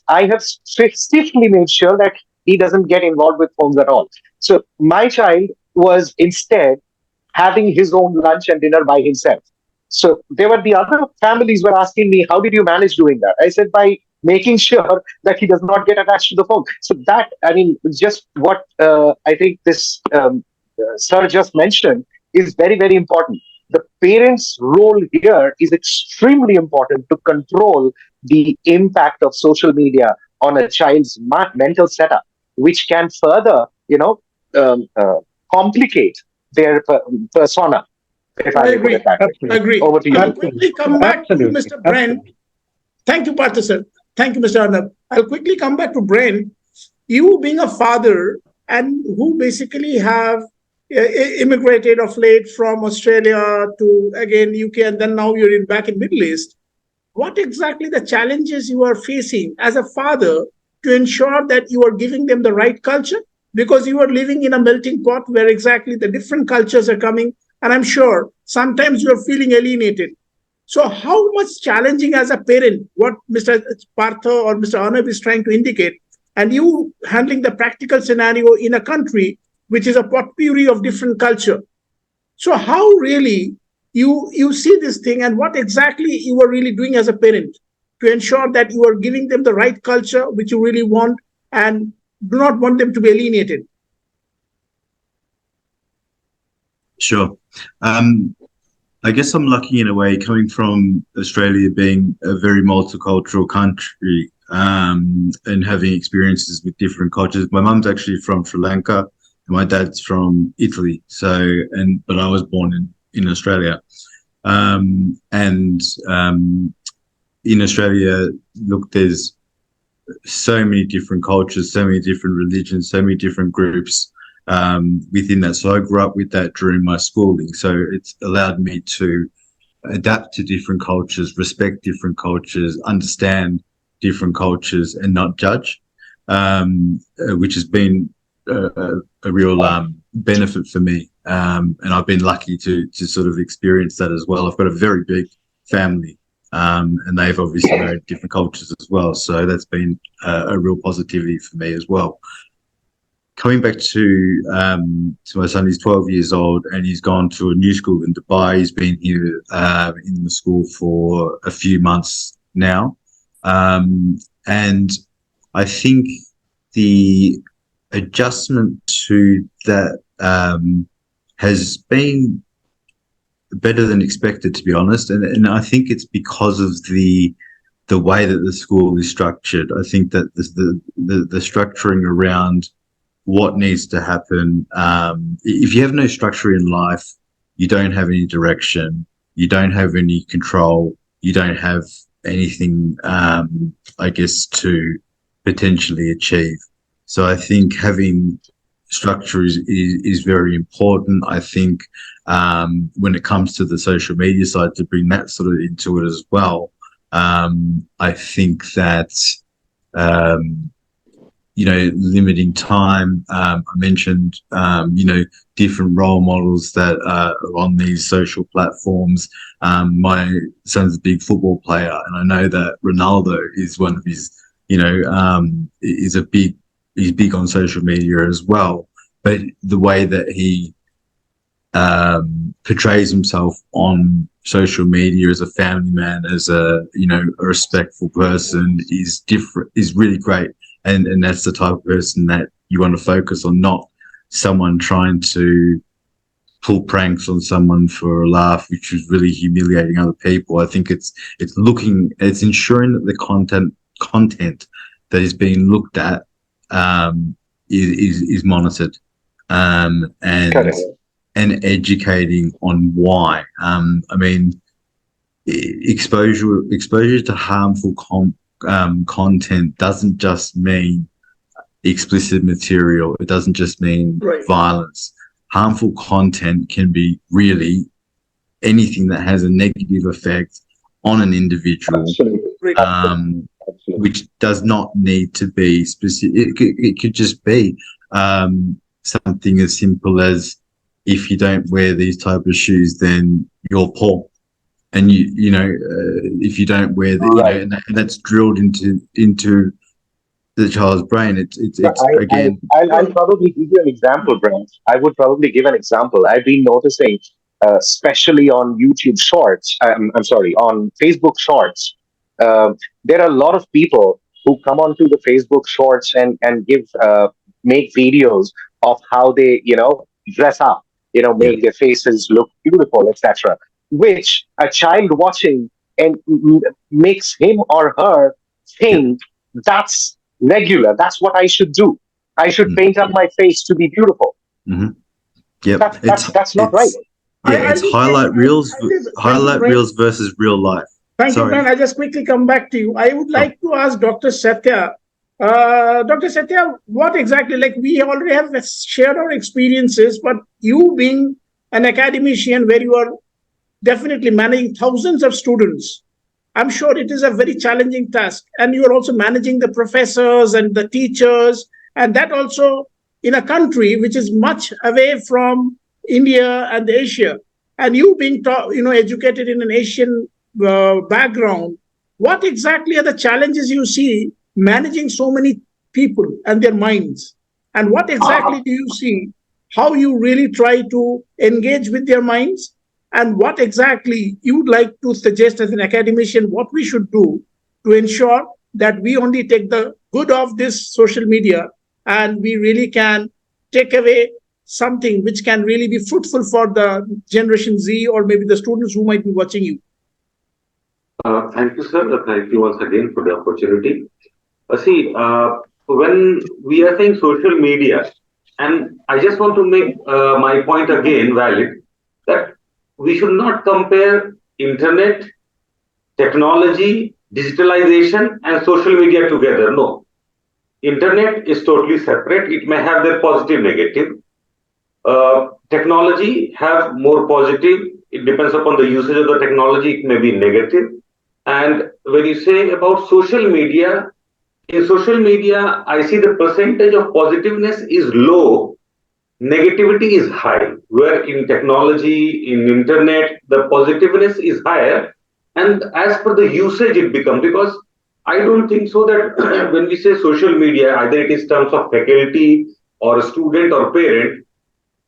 I have stiffly made sure that he doesn't get involved with phones at all. So my child was instead having his own lunch and dinner by himself. So there were the other families were asking me, how did you manage doing that? I said, by making sure that he does not get attached to the phone. So that, I mean, just what I think this sir just mentioned is very, very important. The parents' role here is extremely important to control the impact of social media on a child's mental setup, which can further, um, uh, complicate their persona, if I I may put it agree. that way. Absolutely. Agree. Over to I'll you. quickly Absolutely. come back to Absolutely. Mr. Brent. Absolutely. Thank you, Partha sir. Thank you, Mr. Arnab. I'll quickly come back to Brent. You being a father and who basically have immigrated of late from Australia to again UK, and then now you're back in Middle East. what exactly the challenges you are facing as a father to ensure that you are giving them the right culture, because you are living in a melting pot where exactly the different cultures are coming, and I'm sure sometimes you are feeling alienated. So how much challenging as a parent, what Mr. Partha or Mr. Arnab is trying to indicate, and you handling the practical scenario in a country which is a potpourri of different culture. So how really you see this thing, and what exactly you are really doing as a parent to ensure that you are giving them the right culture which you really want and do not want them to be alienated? Sure. I guess I'm lucky in a way, coming from Australia being a very multicultural country, and having experiences with different cultures. My mum's actually from Sri Lanka, and my dad's from Italy. But I was born in Australia. And in Australia, look, there's so many different cultures, so many different religions, so many different groups within that. So I grew up with that during my schooling. So it's allowed me to adapt to different cultures, respect different cultures, understand different cultures, and not judge, which has been a real benefit for me. And I've been lucky to sort of experience that as well. I've got a very big family, and they've obviously married different cultures as well. So that's been a real positivity for me as well. Coming back to my son, he's 12 years old and he's gone to a new school in Dubai. He's been here in the school for a few months now. And I think the adjustment to that has been better than expected, to be honest. And I think it's because of the way that the school is structured. I think that the structuring around what needs to happen. If you have no structure in life, you don't have any direction, you don't have any control, you don't have anything, I guess, to potentially achieve. So I think having structure is very important. I think when it comes to the social media side, to bring that sort of into it as well, I think that limiting time. I mentioned, different role models that are on these social platforms. My son's a big football player, and I know that Ronaldo is one of his, he's big on social media as well. But the way that he portrays himself on social media as a family man, as a respectful person, is different, is really great. And that's the type of person that you want to focus on, not someone trying to pull pranks on someone for a laugh, which is really humiliating other people. I think it's ensuring that the content that is being looked at is monitored, and educating on why. Exposure to harmful content doesn't just mean explicit material. It doesn't just mean violence. Harmful content can be really anything that has a negative effect on an individual, which does not need to be specific. It could just be something as simple as, if you don't wear these type of shoes, then you're poor. And if you don't wear and that's drilled into the child's brain. I'll probably give you an example, Brent. I would probably give an example. I've been noticing, especially on YouTube Shorts. On Facebook Shorts. There are a lot of people who come onto the Facebook Shorts and make videos of how they dress up, make their faces look beautiful, etc. Which a child watching and makes him or her think that's regular. That's what I should do. I should paint up my face to be beautiful. Mm-hmm. Yep, that's not right. Yeah, it's highlight reels versus real life. Thank you, man. I'll just quickly come back to you. I would like to ask Dr. Satya. Dr. Satya, what exactly, we already have shared our experiences, but you being an academician where you are definitely managing thousands of students, I'm sure it is a very challenging task. And you are also managing the professors and the teachers, and that also in a country which is much away from India and Asia. And you being taught, educated in an Asian background, what exactly are the challenges you see managing so many people and their minds? And what exactly do you see how you really try to engage with their minds, and what exactly you would like to suggest as an academician what we should do to ensure that we only take the good of this social media and we really can take away something which can really be fruitful for the generation Z or maybe the students who might be watching you. Thank you, sir. Thank you once again for the opportunity. See, when we are saying social media, and I just want to make my point again valid, that we should not compare internet, technology, digitalization, and social media together. No, internet is totally separate. It may have their positive, negative. Technology have more positive. It depends upon the usage of the technology. It may be negative. And when you say about social media, in social media, I see the percentage of positiveness is low, negativity is high. Where in technology, in internet, the positiveness is higher. And as per the usage, it becomes, because I don't think so that when we say social media, either it is terms of faculty or a student or parent,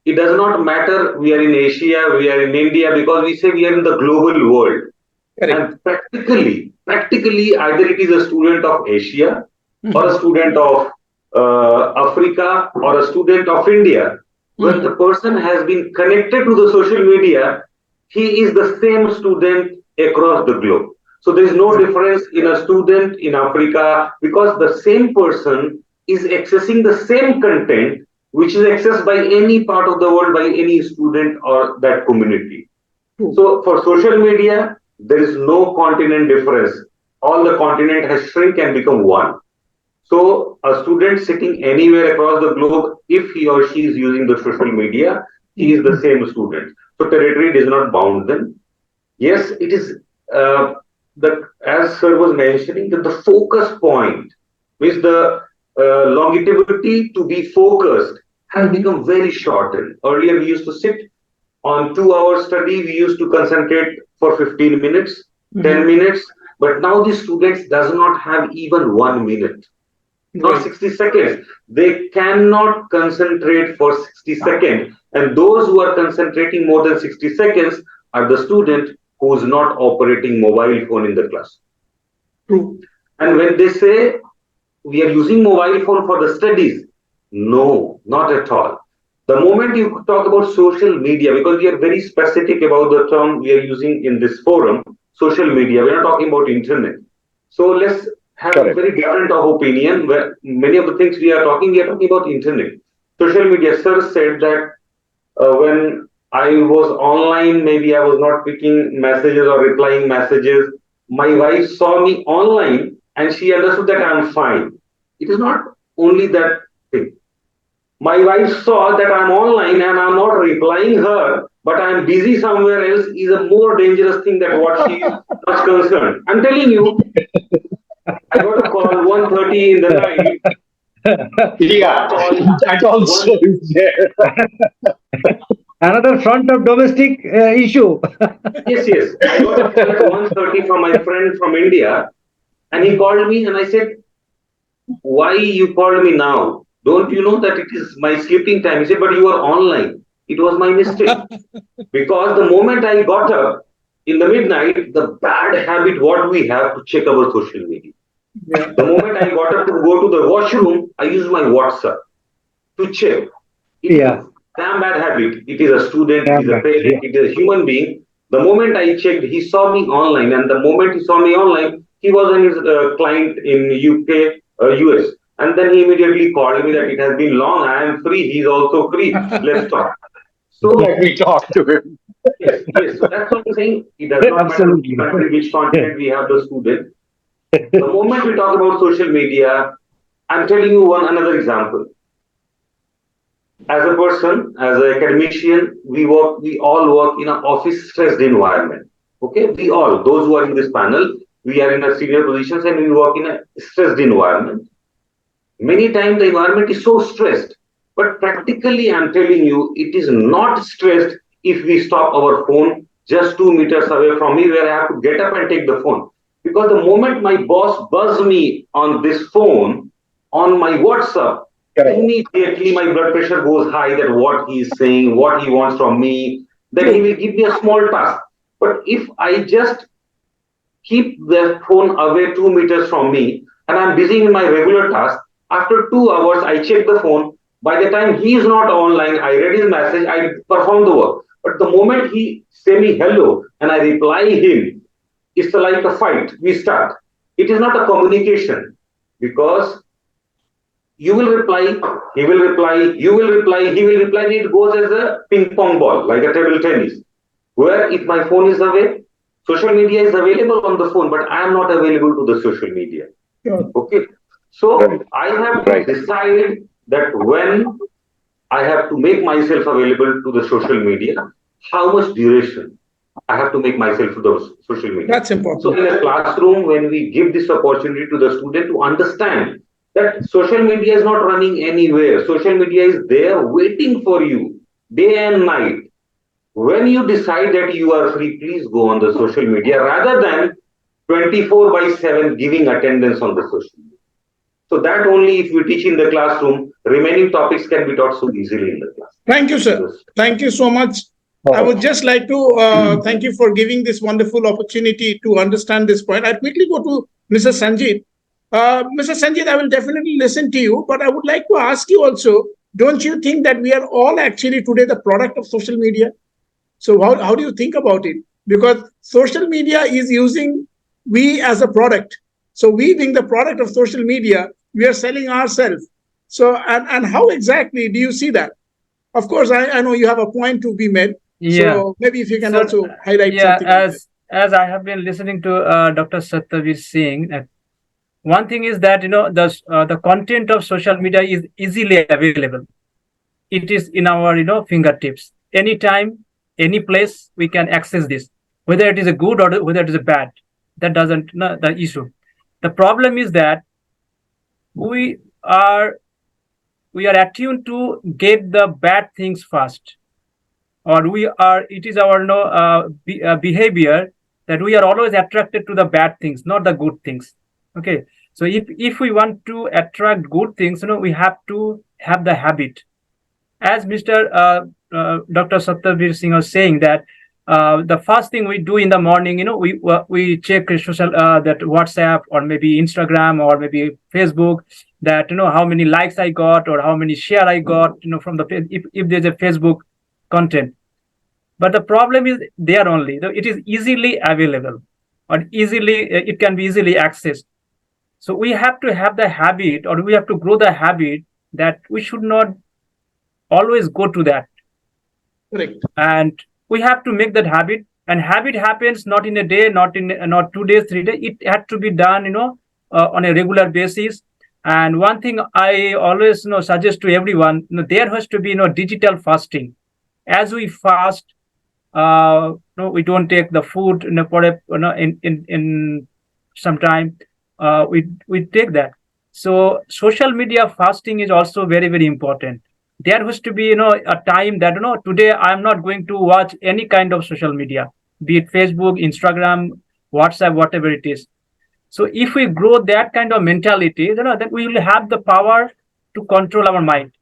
it does not matter we are in Asia, we are in India, because we say we are in the global world. Correct. And practically, either it is a student of Asia or a student of Africa or a student of India. When the person has been connected to the social media, he is the same student across the globe. So there is no difference in a student in Africa, because the same person is accessing the same content which is accessed by any part of the world, by any student or that community. So for social media, there is no continent difference. All the continent has shrink and become one. So a student sitting anywhere across the globe, if he or she is using the social media, he is the same student. So territory does not bound them. Yes, it is the, as sir was mentioning, that the focus point, which the longevity to be focused has become very shortened. Earlier we used to sit on 2 hour study, we used to concentrate for 15 minutes, 10 minutes, but now the students does not have even 1 minute, not 60 seconds. They cannot concentrate for 60 seconds. And those who are concentrating more than 60 seconds are the student who is not operating mobile phone in the class. True. And when they say we are using mobile phone for the studies, no, not at all. The moment you talk about social media, because we are very specific about the term we are using in this forum, social media, we are not talking about internet. So let's have a very different of opinion, where many of the things we are talking about internet. Social media, sir said that when I was online, maybe I was not picking messages or replying messages. My wife saw me online and she understood that I'm fine. It is not only that thing. My wife saw that I'm online and I'm not replying her, but I'm busy somewhere else, is a more dangerous thing than what she is much concerned. I'm telling you, I got a call 1:30 in the night. Yeah, that also is there. Another front of domestic issue. Yes. I got a call at 1:30 from my friend from India, and he called me, and I said, "Why you called me now? Don't you know that it is my sleeping time?" He said, "But you are online." It was my mistake. Because the moment I got up in the midnight, the bad habit what we have to check our social media. Yeah. The moment I got up to go to the washroom, I use my WhatsApp to check. It is a damn bad habit. It is a student, it is a parent, it is a human being. The moment I checked, he saw me online, and the moment he saw me online, he was in his client in UK, US. And then he immediately called me that it has been long, I am free, he's also free, let's talk. So let me talk to him. Yes. So that's what I'm saying. It does not matter which country, which continent we have the student. The moment we talk about social media, I'm telling you another example. As a person, as an academician, we all work in an office stressed environment. Okay, we all, those who are in this panel, we are in a senior positions and we work in a stressed environment. Many times the environment is so stressed, but practically I'm telling you, it is not stressed if we stop our phone just 2 meters away from me where I have to get up and take the phone. Because the moment my boss buzzes me on this phone, on my WhatsApp, immediately my blood pressure goes high that what he is saying, what he wants from me, then he will give me a small task. But if I just keep the phone away 2 meters from me and I'm busy in my regular task, after 2 hours, I check the phone. By the time he is not online, I read his message, I perform the work. But the moment he say me hello and I reply him, it's like a fight. We start. It is not a communication because you will reply, he will reply, you will reply, he will reply. And it goes as a ping pong ball, like a table tennis. Where if my phone is away, social media is available on the phone, but I am not available to the social media. Okay. So I have to decide that when I have to make myself available to the social media, how much duration I have to make myself to the social media. That's important. So in a classroom, when we give this opportunity to the student to understand that social media is not running anywhere, social media is there waiting for you day and night. When you decide that you are free, please go on the social media rather than 24/7 giving attendance on the social media. So that only if you teach in the classroom, remaining topics can be taught so easily in the class. Thank you, sir. Thank you so much. I would just like to thank you for giving this wonderful opportunity to understand this point. I'll quickly go to Mr. Sanjit. Mr. Sanjit, I will definitely listen to you, but I would like to ask you also, don't you think that we are all actually today the product of social media? So how do you think about it? Because social media is using we as a product. So we being the product of social media, we are selling ourselves. So and how exactly do you see that? Of course, I know you have a point to be made. Yeah. So maybe if you can So, also highlight yeah, something. Like as I have been listening to Dr. Sattavir Singh, one thing is that the content of social media is easily available. It is in our fingertips. Anytime, any place we can access this, whether it is a good or whether it is a bad. That doesn't the issue. The problem is that we are attuned to get the bad things first, or it is our behavior that we are always attracted to the bad things, not the good things. Okay, so if we want to attract good things, we have to have the habit, as Mr. Dr. Sattavir Singh was saying, that the first thing we do in the morning, we check social that WhatsApp or maybe Instagram or maybe Facebook, that how many likes I got or how many share I got, from the if there's a Facebook content. But the problem is there only. It is easily available, or it can be easily accessed. So we have to have the habit, or we have to grow the habit that we should not always go to that. correct. And we have to make that habit. And habit happens not in a day, not 2 days, 3 days. It had to be done, on a regular basis. And one thing I always suggest to everyone, there has to be digital fasting. As we fast, we don't take the food for in some time. We take that. So social media fasting is also very, very important. There has to be a time that today I'm not going to watch any kind of social media, be it Facebook, Instagram, WhatsApp, whatever it is. So if we grow that kind of mentality, then we will have the power to control our mind.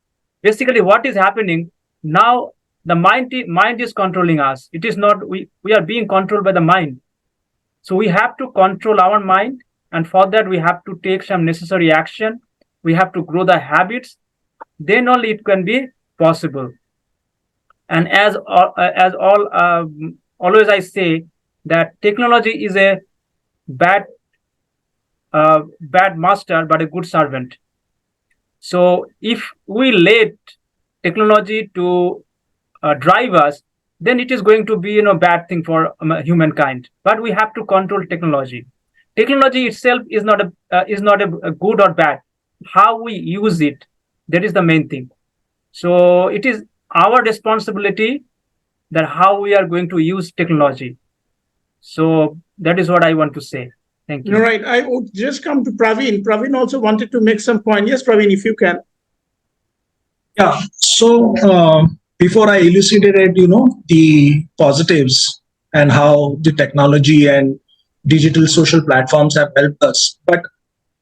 Basically, what is happening now, the mind is controlling us. It is not we are being controlled by the mind. So we have to control our mind, and for that we have to take some necessary action. We have to grow the habits. Then only it can be possible. And as always I say that technology is a bad master but a good servant. So if we let technology to drive us, then it is going to be bad thing for humankind. But we have to control technology. Technology itself is not a good or bad. How we use it, that is the main thing. So it is our responsibility that how we are going to use technology. So that is what I want to say. Thank you. All right. I would just come to Praveen. Praveen also wanted to make some point. Yes, Praveen, if you can. Yeah. So before I elucidated, the positives and how the technology and digital social platforms have helped us, but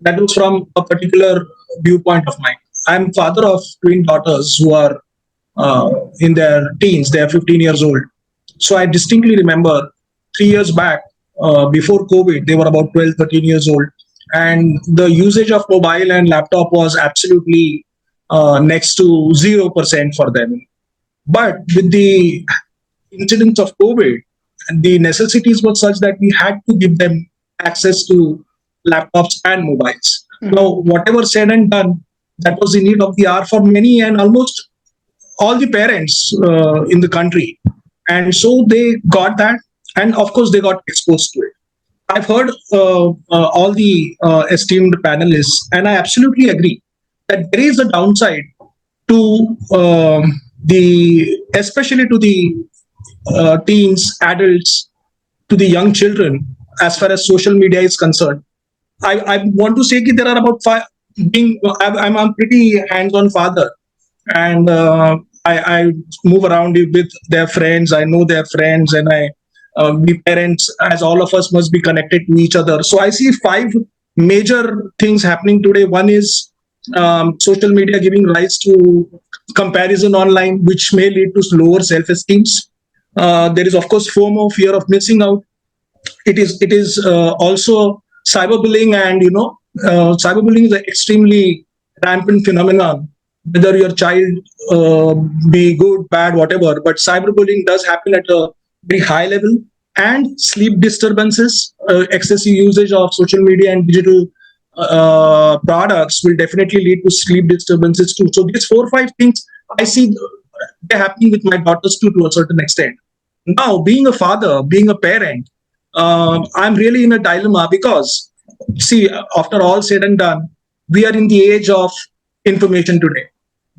that was from a particular viewpoint of mine. I'm father of twin daughters who are in their teens. They are 15 years old. So I distinctly remember 3 years back, before COVID, they were about 12, 13 years old. And the usage of mobile and laptop was absolutely next to 0% for them. But with the incidence of COVID, the necessities were such that we had to give them access to laptops and mobiles. Now, whatever said and done, that was the need of the hour for many and almost all the parents in the country. And so they got that, and of course, they got exposed to it. I've heard all the esteemed panelists, and I absolutely agree that there is a downside to especially to the teens, adults, to the young children, as far as social media is concerned. I want to say that there are about five. I'm a pretty hands-on father, and I move around with their friends. I know their friends, and we parents, as all of us, must be connected to each other. So I see five major things happening today. One is social media giving rise to comparison online, which may lead to lower self-esteem. There is, of course, FOMO, fear of missing out. It is also cyberbullying, and cyberbullying is an extremely rampant phenomenon. Whether your child be good, bad, whatever, but cyberbullying does happen at a very high level. And sleep disturbances, excessive usage of social media and digital products will definitely lead to sleep disturbances too. So these 4 or 5 things I see they're happening with my daughters too, to a certain extent. Now, being a father, being a parent, I'm really in a dilemma because, see, after all said and done, we are in the age of information today.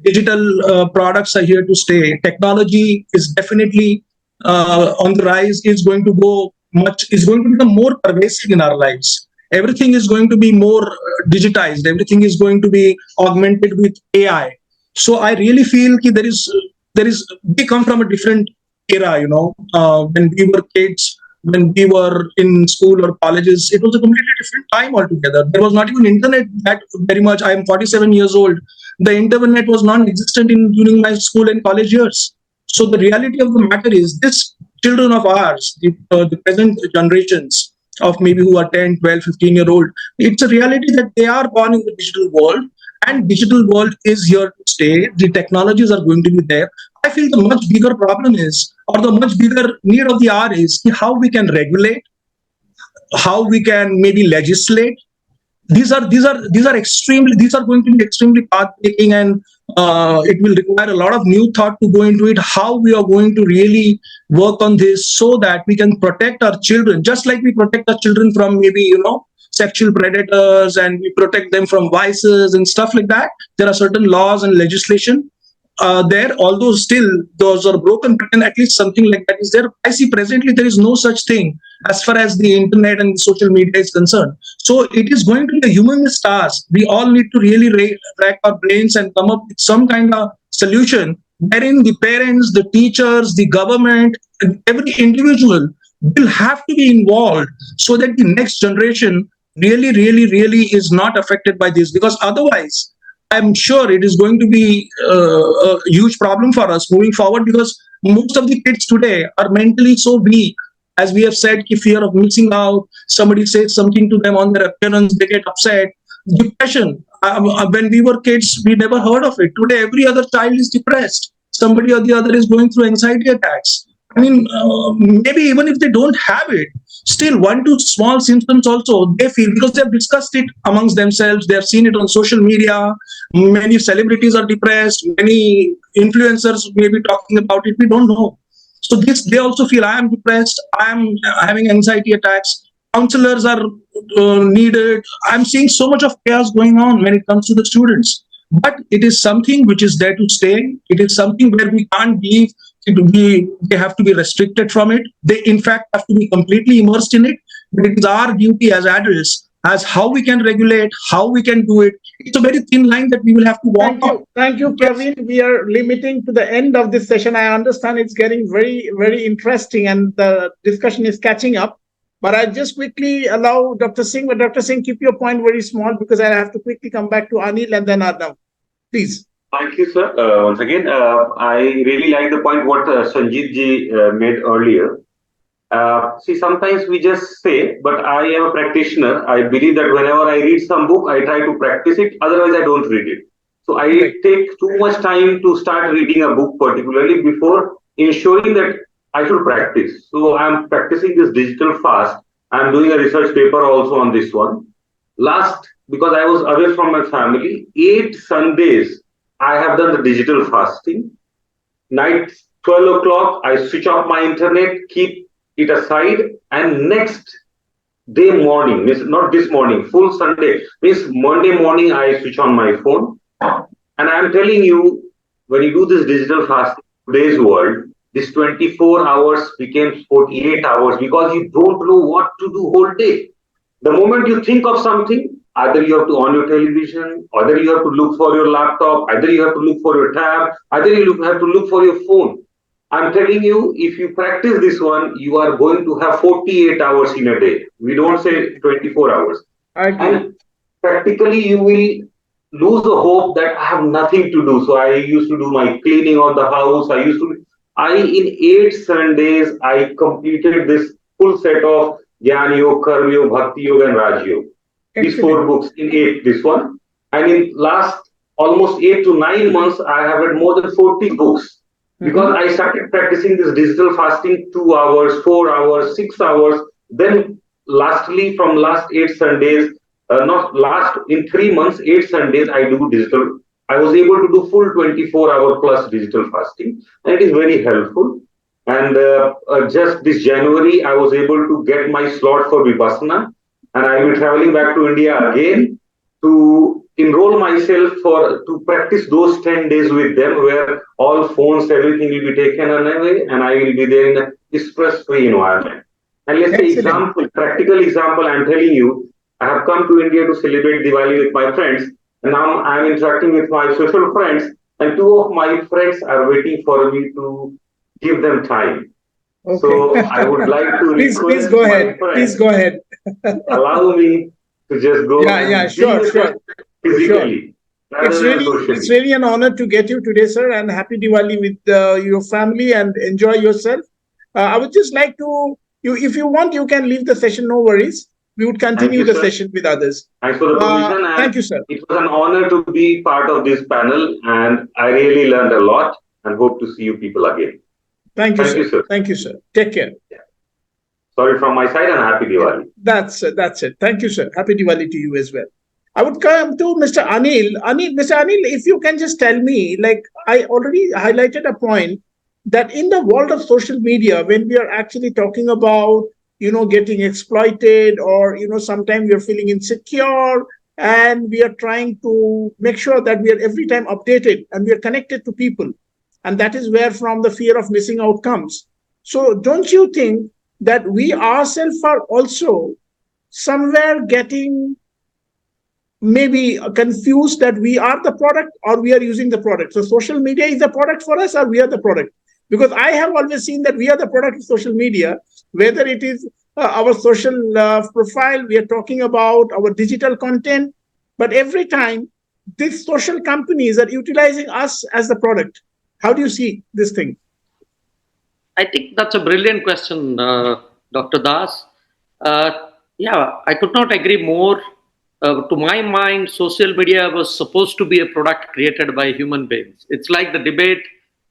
Digital products are here to stay. Technology is definitely on the rise. Is going to become more pervasive in our lives. Everything is going to be more digitized. Everything is going to be augmented with AI. So I really feel that we come from a different era. When we were kids, when we were in school or colleges, it was a completely different time altogether. There was not even internet that very much. I am 47 years old. The internet was non-existent during my school and college years. So the reality of the matter is, this children of ours, the present generations of maybe who are 10, 12, 15-year-old, it's a reality that they are born in the digital world, and digital world is here to stay. The technologies are going to be there. I feel the much bigger problem is, or the much bigger need of the hour is, how we can regulate, how we can maybe legislate. These are going to be extremely path-taking, and it will require a lot of new thought to go into it. How we are going to really work on this so that we can protect our children, just like we protect our children from maybe sexual predators, and we protect them from vices and stuff like that. There are certain laws and legislation there, although still those are broken, but at least something like that is there. I see presently there is no such thing as far as the internet and social media is concerned. So it is going to be a humanist task. We all need to really rack our brains and come up with some kind of solution wherein the parents, the teachers, the government, and every individual will have to be involved so that the next generation really is not affected by this, because otherwise I'm sure it is going to be a huge problem for us moving forward, because most of the kids today are mentally so weak. As we have said, fear of missing out, somebody says something to them on their appearance, they get upset. Depression. When we were kids, we never heard of it. Today, every other child is depressed. Somebody or the other is going through anxiety attacks. I mean, maybe even if they don't have it, still 1-2 small symptoms also they feel, because they have discussed it amongst themselves. They have seen it on social media. Many celebrities are depressed. Many influencers may be talking about it. We don't know. So they also feel, I am depressed. I am having anxiety attacks. Counselors are needed. I'm seeing so much of chaos going on when it comes to the students. But it is something which is there to stay. It is something where we can't believe they have to be restricted from it. They, in fact, have to be completely immersed in it. but it is our duty as adults as how we can regulate, how we can do it. It's a very thin line that we will have to walk on. Thank you, Praveen. We are limiting to the end of this session. I understand it's getting very, very interesting and the discussion is catching up. But I just quickly allow Dr. Singh, but Dr. Singh, keep your point very small because I have to quickly come back to Anil and then Arnav. Please. Thank you, sir. Once again, I really like the point what Sanjeev ji made earlier. See, sometimes we just say, but I am a practitioner. I believe that whenever I read some book, I try to practice it. Otherwise, I don't read it. So I take too much time to start reading a book, particularly before ensuring that I should practice. So I'm practicing this digital fast. I'm doing a research paper also on this one. Because I was away from my family, 8 Sundays, I have done the digital fasting. Night 12 o'clock, I switch off my internet, keep it aside, and next day morning, means not this morning, full Sunday, means Monday morning, I switch on my phone. And I'm telling you, when you do this digital fasting in today's world, this 24 hours became 48 hours because you don't know what to do whole day. The moment you think of something, either you have to on your television, either you have to look for your laptop, either you have to look for your tab, either you have to look for your phone. I'm telling you, if you practice this one, you are going to have 48 hours in a day. We don't say 24 hours. And practically you will lose the hope that I have nothing to do. So I used to do my cleaning of the house. In 8 Sundays, I completed this full set of Jnana Yoga, Karma Yoga, Bhakti Yoga and Raj Yoga. These 4 books in 8, this one. And in last almost 8 to 9 months, I have read more than 40 books. Because I started practicing this digital fasting 2 hours, 4 hours, 6 hours. Then lastly, from last 8 Sundays, in 3 months, 8 Sundays, I do digital. I was able to do full 24-hour plus digital fasting. And it is very helpful. And just this January, I was able to get my slot for Vipassana. And I will be traveling back to India again to enroll myself to practice those 10 days with them, where all phones, everything will be taken away, and I will be there in a stress-free environment. And let's say practical example, I'm telling you, I have come to India to celebrate Diwali with my friends, and now I'm interacting with my social friends, and 2 of my friends are waiting for me to give them time. Okay. So I would like to please go ahead. Please go ahead. Allow me to just go. Sure. Physically. Sure. It's really an honor to get you today, sir, and happy Diwali with your family and enjoy yourself. I would just like to, if you want, you can leave the session, no worries. We would continue the session with others. Thanks for the permission. Thank you, sir. It was an honor to be part of this panel, and I really learned a lot and hope to see you people again. Thank you, sir. Thank you, sir. Take care. Yeah. Sorry from my side and happy Diwali. That's it. Thank you, sir. Happy Diwali to you as well. I would come to Mr. Anil. Mr. Anil, if you can just tell me, like I already highlighted a point that in the world of social media, when we are actually talking about, getting exploited or, sometimes we are feeling insecure and we are trying to make sure that we are every time updated and we are connected to people. And that is where from the fear of missing out comes. So don't you think that we ourselves are also somewhere getting maybe confused that we are the product or we are using the product? So social media is the product for us or we are the product? Because I have always seen that we are the product of social media, whether it is our social profile, we are talking about our digital content, but every time these social companies are utilizing us as the product. How do you see this thing? I think that's a brilliant question, Dr. Das. I could not agree more. To my mind, social media was supposed to be a product created by human beings. It's like the debate,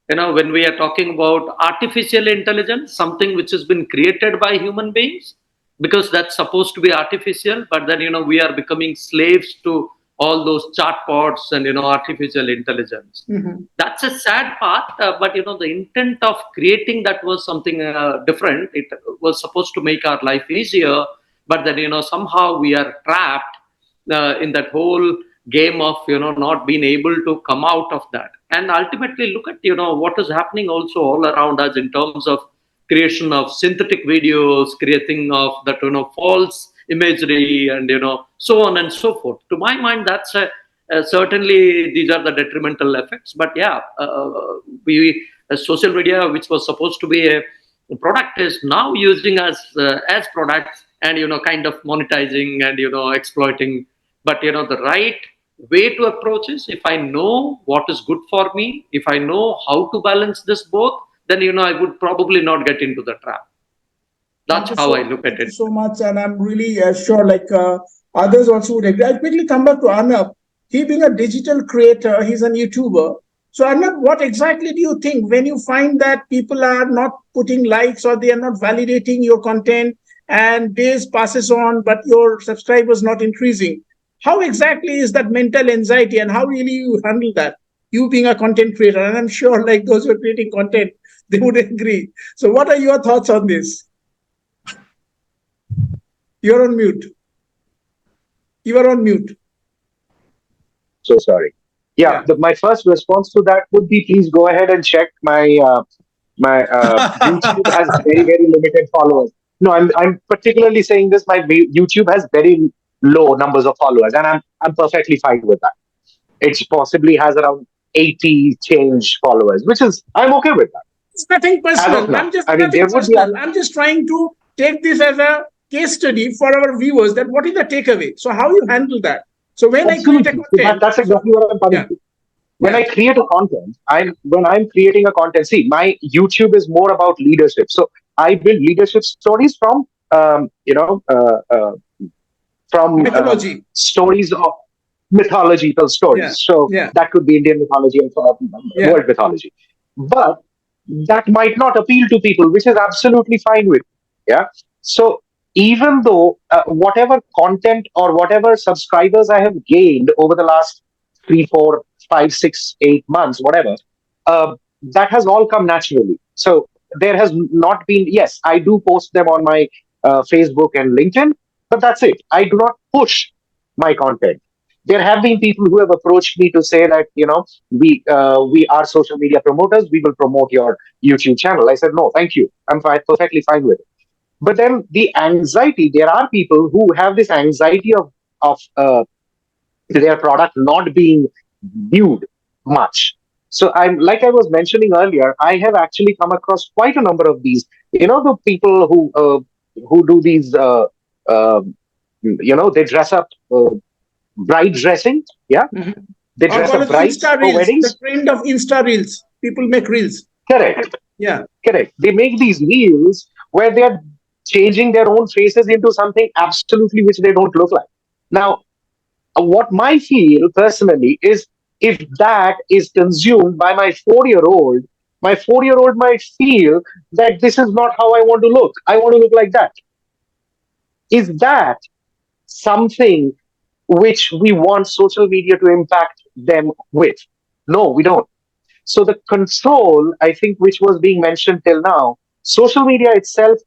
when we are talking about artificial intelligence, something which has been created by human beings, because that's supposed to be artificial, but then, we are becoming slaves to all those chatbots and, artificial intelligence. Mm-hmm. That's a sad part, but, the intent of creating that was something different. It was supposed to make our life easier, but then, somehow we are trapped in that whole game of, not being able to come out of that. And ultimately look at, what is happening also all around us in terms of creation of synthetic videos, creating of that, false imagery, and, so on and so forth. To my mind, that's certainly these are the detrimental effects. But yeah, social media, which was supposed to be a product, is now using as products, and, kind of monetizing and, exploiting. But, the right way to approach is, if I know what is good for me, if I know how to balance this both, then, I would probably not get into the trap. That's how I look at Thank you it. so much, and I'm really sure others also would agree. I'll quickly come back to Arnab. He being a digital creator, he's a YouTuber. So Arnab, what exactly do you think when you find that people are not putting likes or they are not validating your content and days passes on, but your subscribers not increasing? How exactly is that mental anxiety, and how really you handle that? You being a content creator, and I'm sure like those who are creating content, they would agree. So what are your thoughts on this? You're on mute. You are on mute. So sorry. Yeah, my first response to that would be, please go ahead and check my YouTube has very limited followers. No, I'm particularly saying this. My YouTube has very low numbers of followers, and I'm perfectly fine with that. It possibly has around 80 change followers, which is, I'm okay with that. It's nothing personal. I'm just nothing personal. I'm just trying to take this as a case study for our viewers, that what is the takeaway. So how you handle that. So when Absolutely. I create a content, that's exactly what I'm coming to. When I create a content, when I'm creating a content, see, my YouTube is more about leadership. So I build leadership stories from mythology. Stories of mythological stories. Yeah. So that could be Indian mythology and world mythology. But that might not appeal to people, which is absolutely fine with me. Yeah. So even though whatever content or whatever subscribers I have gained over the last 3, 4, 5, 6, 8 months, whatever, that has all come naturally. So there has not been, yes, I do post them on my Facebook and LinkedIn, but that's it. I do not push my content. There have been people who have approached me to say that, we are social media promoters. We will promote your YouTube channel. I said, no, thank you. I'm perfectly fine with it. But then the anxiety, there are people who have this anxiety of their product not being viewed much. So like I was mentioning earlier, I have actually come across quite a number of these. The people who do these, they dress up, bride dressing. Yeah, they dress up brides for weddings. The trend of Insta reels. People make reels. Correct. Yeah. Correct. They make these reels where they are changing their own faces into something absolutely which they don't look like. Now, what my feel personally is, if that is consumed by my 4-year-old, my 4-year-old might feel that this is not how I want to look. I want to look like that. Is that something which we want social media to impact them with? No, we don't. So the control, I think, which was being mentioned till now, social media itself,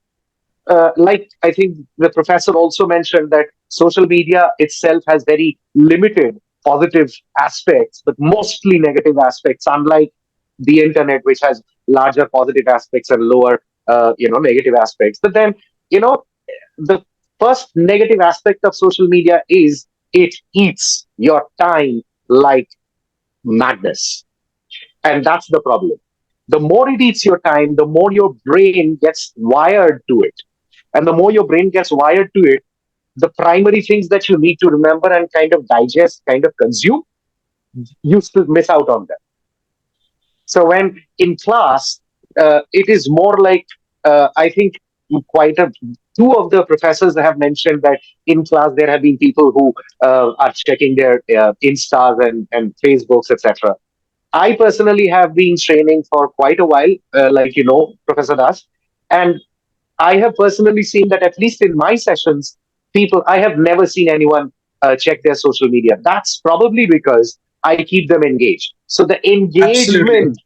like I think the professor also mentioned, that social media itself has very limited positive aspects, but mostly negative aspects, unlike the internet, which has larger positive aspects and lower, negative aspects. But then, the first negative aspect of social media is it eats your time like madness. And that's the problem. The more it eats your time, the more your brain gets wired to it. And the more your brain gets wired to it, the primary things that you need to remember and kind of digest, kind of consume, you still miss out on them. So when in class, it is more like, I think two of the professors have mentioned that in class there have been people who are checking their Instas and Facebooks, etc. I personally have been training for quite a while, Professor Das, and I have personally seen that, at least in my sessions, I have never seen anyone check their social media. That's probably because I keep them engaged. So the engagement.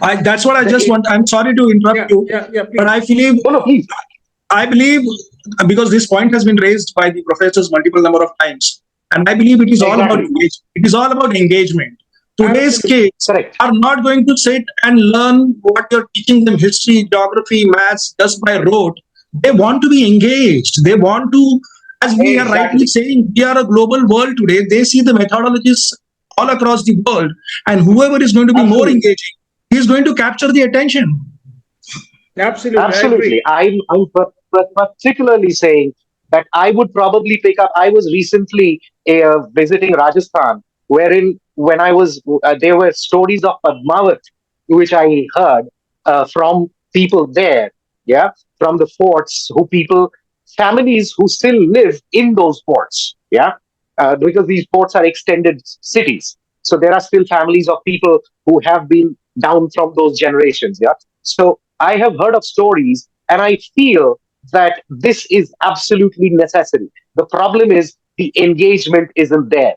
That's what I just want. I'm sorry to interrupt you, but I believe. No, please. I believe, because this point has been raised by the professors multiple number of times, and I believe it is all about engagement. It is all about engagement. Today's kids Correct. are not going to sit and learn what you're teaching them, history, geography, maths, just by rote. They want to be engaged. They want to, as we are rightly saying, we are a global world today. They see the methodologies all across the world, and whoever is going to be more engaging, he is going to capture the attention. Absolutely. I'm particularly saying that I would probably pick up. I was recently visiting Rajasthan, wherein when I was, there were stories of Padmavat, which I heard from people there, yeah, from the forts, families who still live in those forts, yeah, because these forts are extended cities. So there are still families of people who have been down from those generations, yeah. So I have heard of stories, and I feel that this is absolutely necessary. The problem is the engagement isn't there.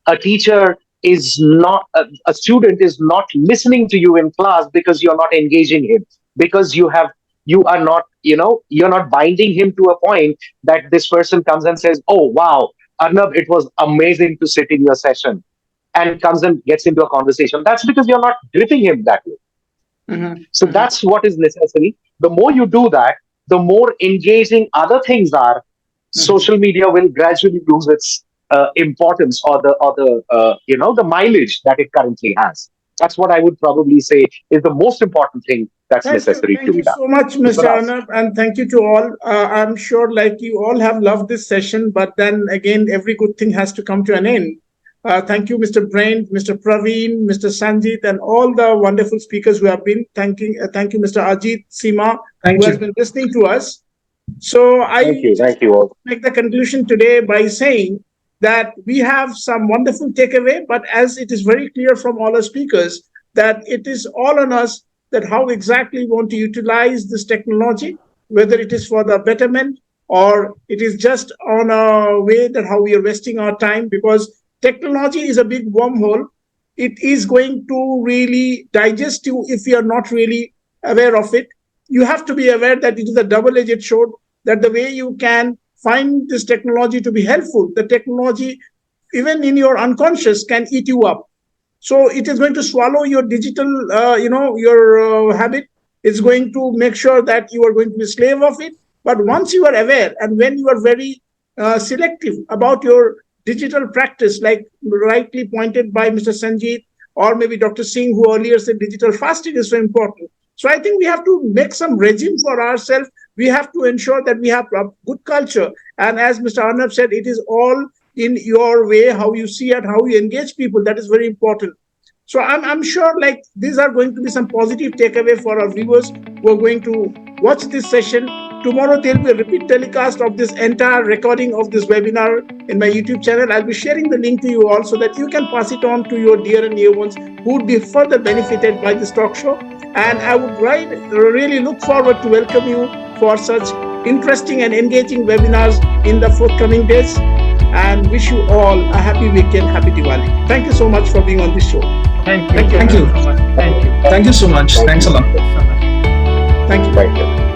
A teacher is not, a student is not listening to you in class because you're not engaging him, because you are not, you're not binding him to a point that this person comes and says, oh, wow, Arnab, it was amazing to sit in your session, and comes and gets into a conversation. That's because you're not gripping him that way. So that's what is necessary. The more you do that, the more engaging other things are. Social media will gradually lose its importance, or the mileage that it currently has. That's what I would probably say is the most important thing that's necessary to be done. Thank you so much, Mr. Arnab, and thank you to all. I'm sure, like, you all have loved this session, but then again, every good thing has to come to an end. Thank you, Mr. Brain, Mr. Praveen, Mr. Sanjit, and all the wonderful speakers who have been. Thank you, Mr. Ajit Seema, who has been listening to us. So thank you all. Make the conclusion today by saying that we have some wonderful takeaway, but as it is very clear from all our speakers, that it is all on us that how exactly we want to utilize this technology, whether it is for the betterment or it is just on a way that how we are wasting our time, because technology is a big wormhole. It is going to really digest you if you are not really aware of it. You have to be aware that it is a double-edged sword, that the way you can find this technology to be helpful, the technology, even in your unconscious, can eat you up. So it is going to swallow your digital, your habit. It's going to make sure that you are going to be a slave of it. But once you are aware, and when you are very selective about your digital practice, like rightly pointed by Mr. Sanjeev, or maybe Dr. Singh, who earlier said digital fasting is so important. So I think we have to make some regime for ourselves. We have to ensure that we have a good culture. And as Mr. Arnab said, it is all in your way, how you see it, how you engage people. That is very important. So I'm sure, like, these are going to be some positive takeaway for our viewers who are going to watch this session. Tomorrow there will be a repeat telecast of this entire recording of this webinar in my YouTube channel. I'll be sharing the link to you all so that you can pass it on to your dear and near ones who would be further benefited by this talk show. And I would really look forward to welcome you for such interesting and engaging webinars in the forthcoming days, and wish you all a happy weekend, happy Diwali. Thank you so much for being on this show. Thank you. Thank you. Thank you. Thank you so much. Thanks a lot. Thank you so much. Thank you. Thank you.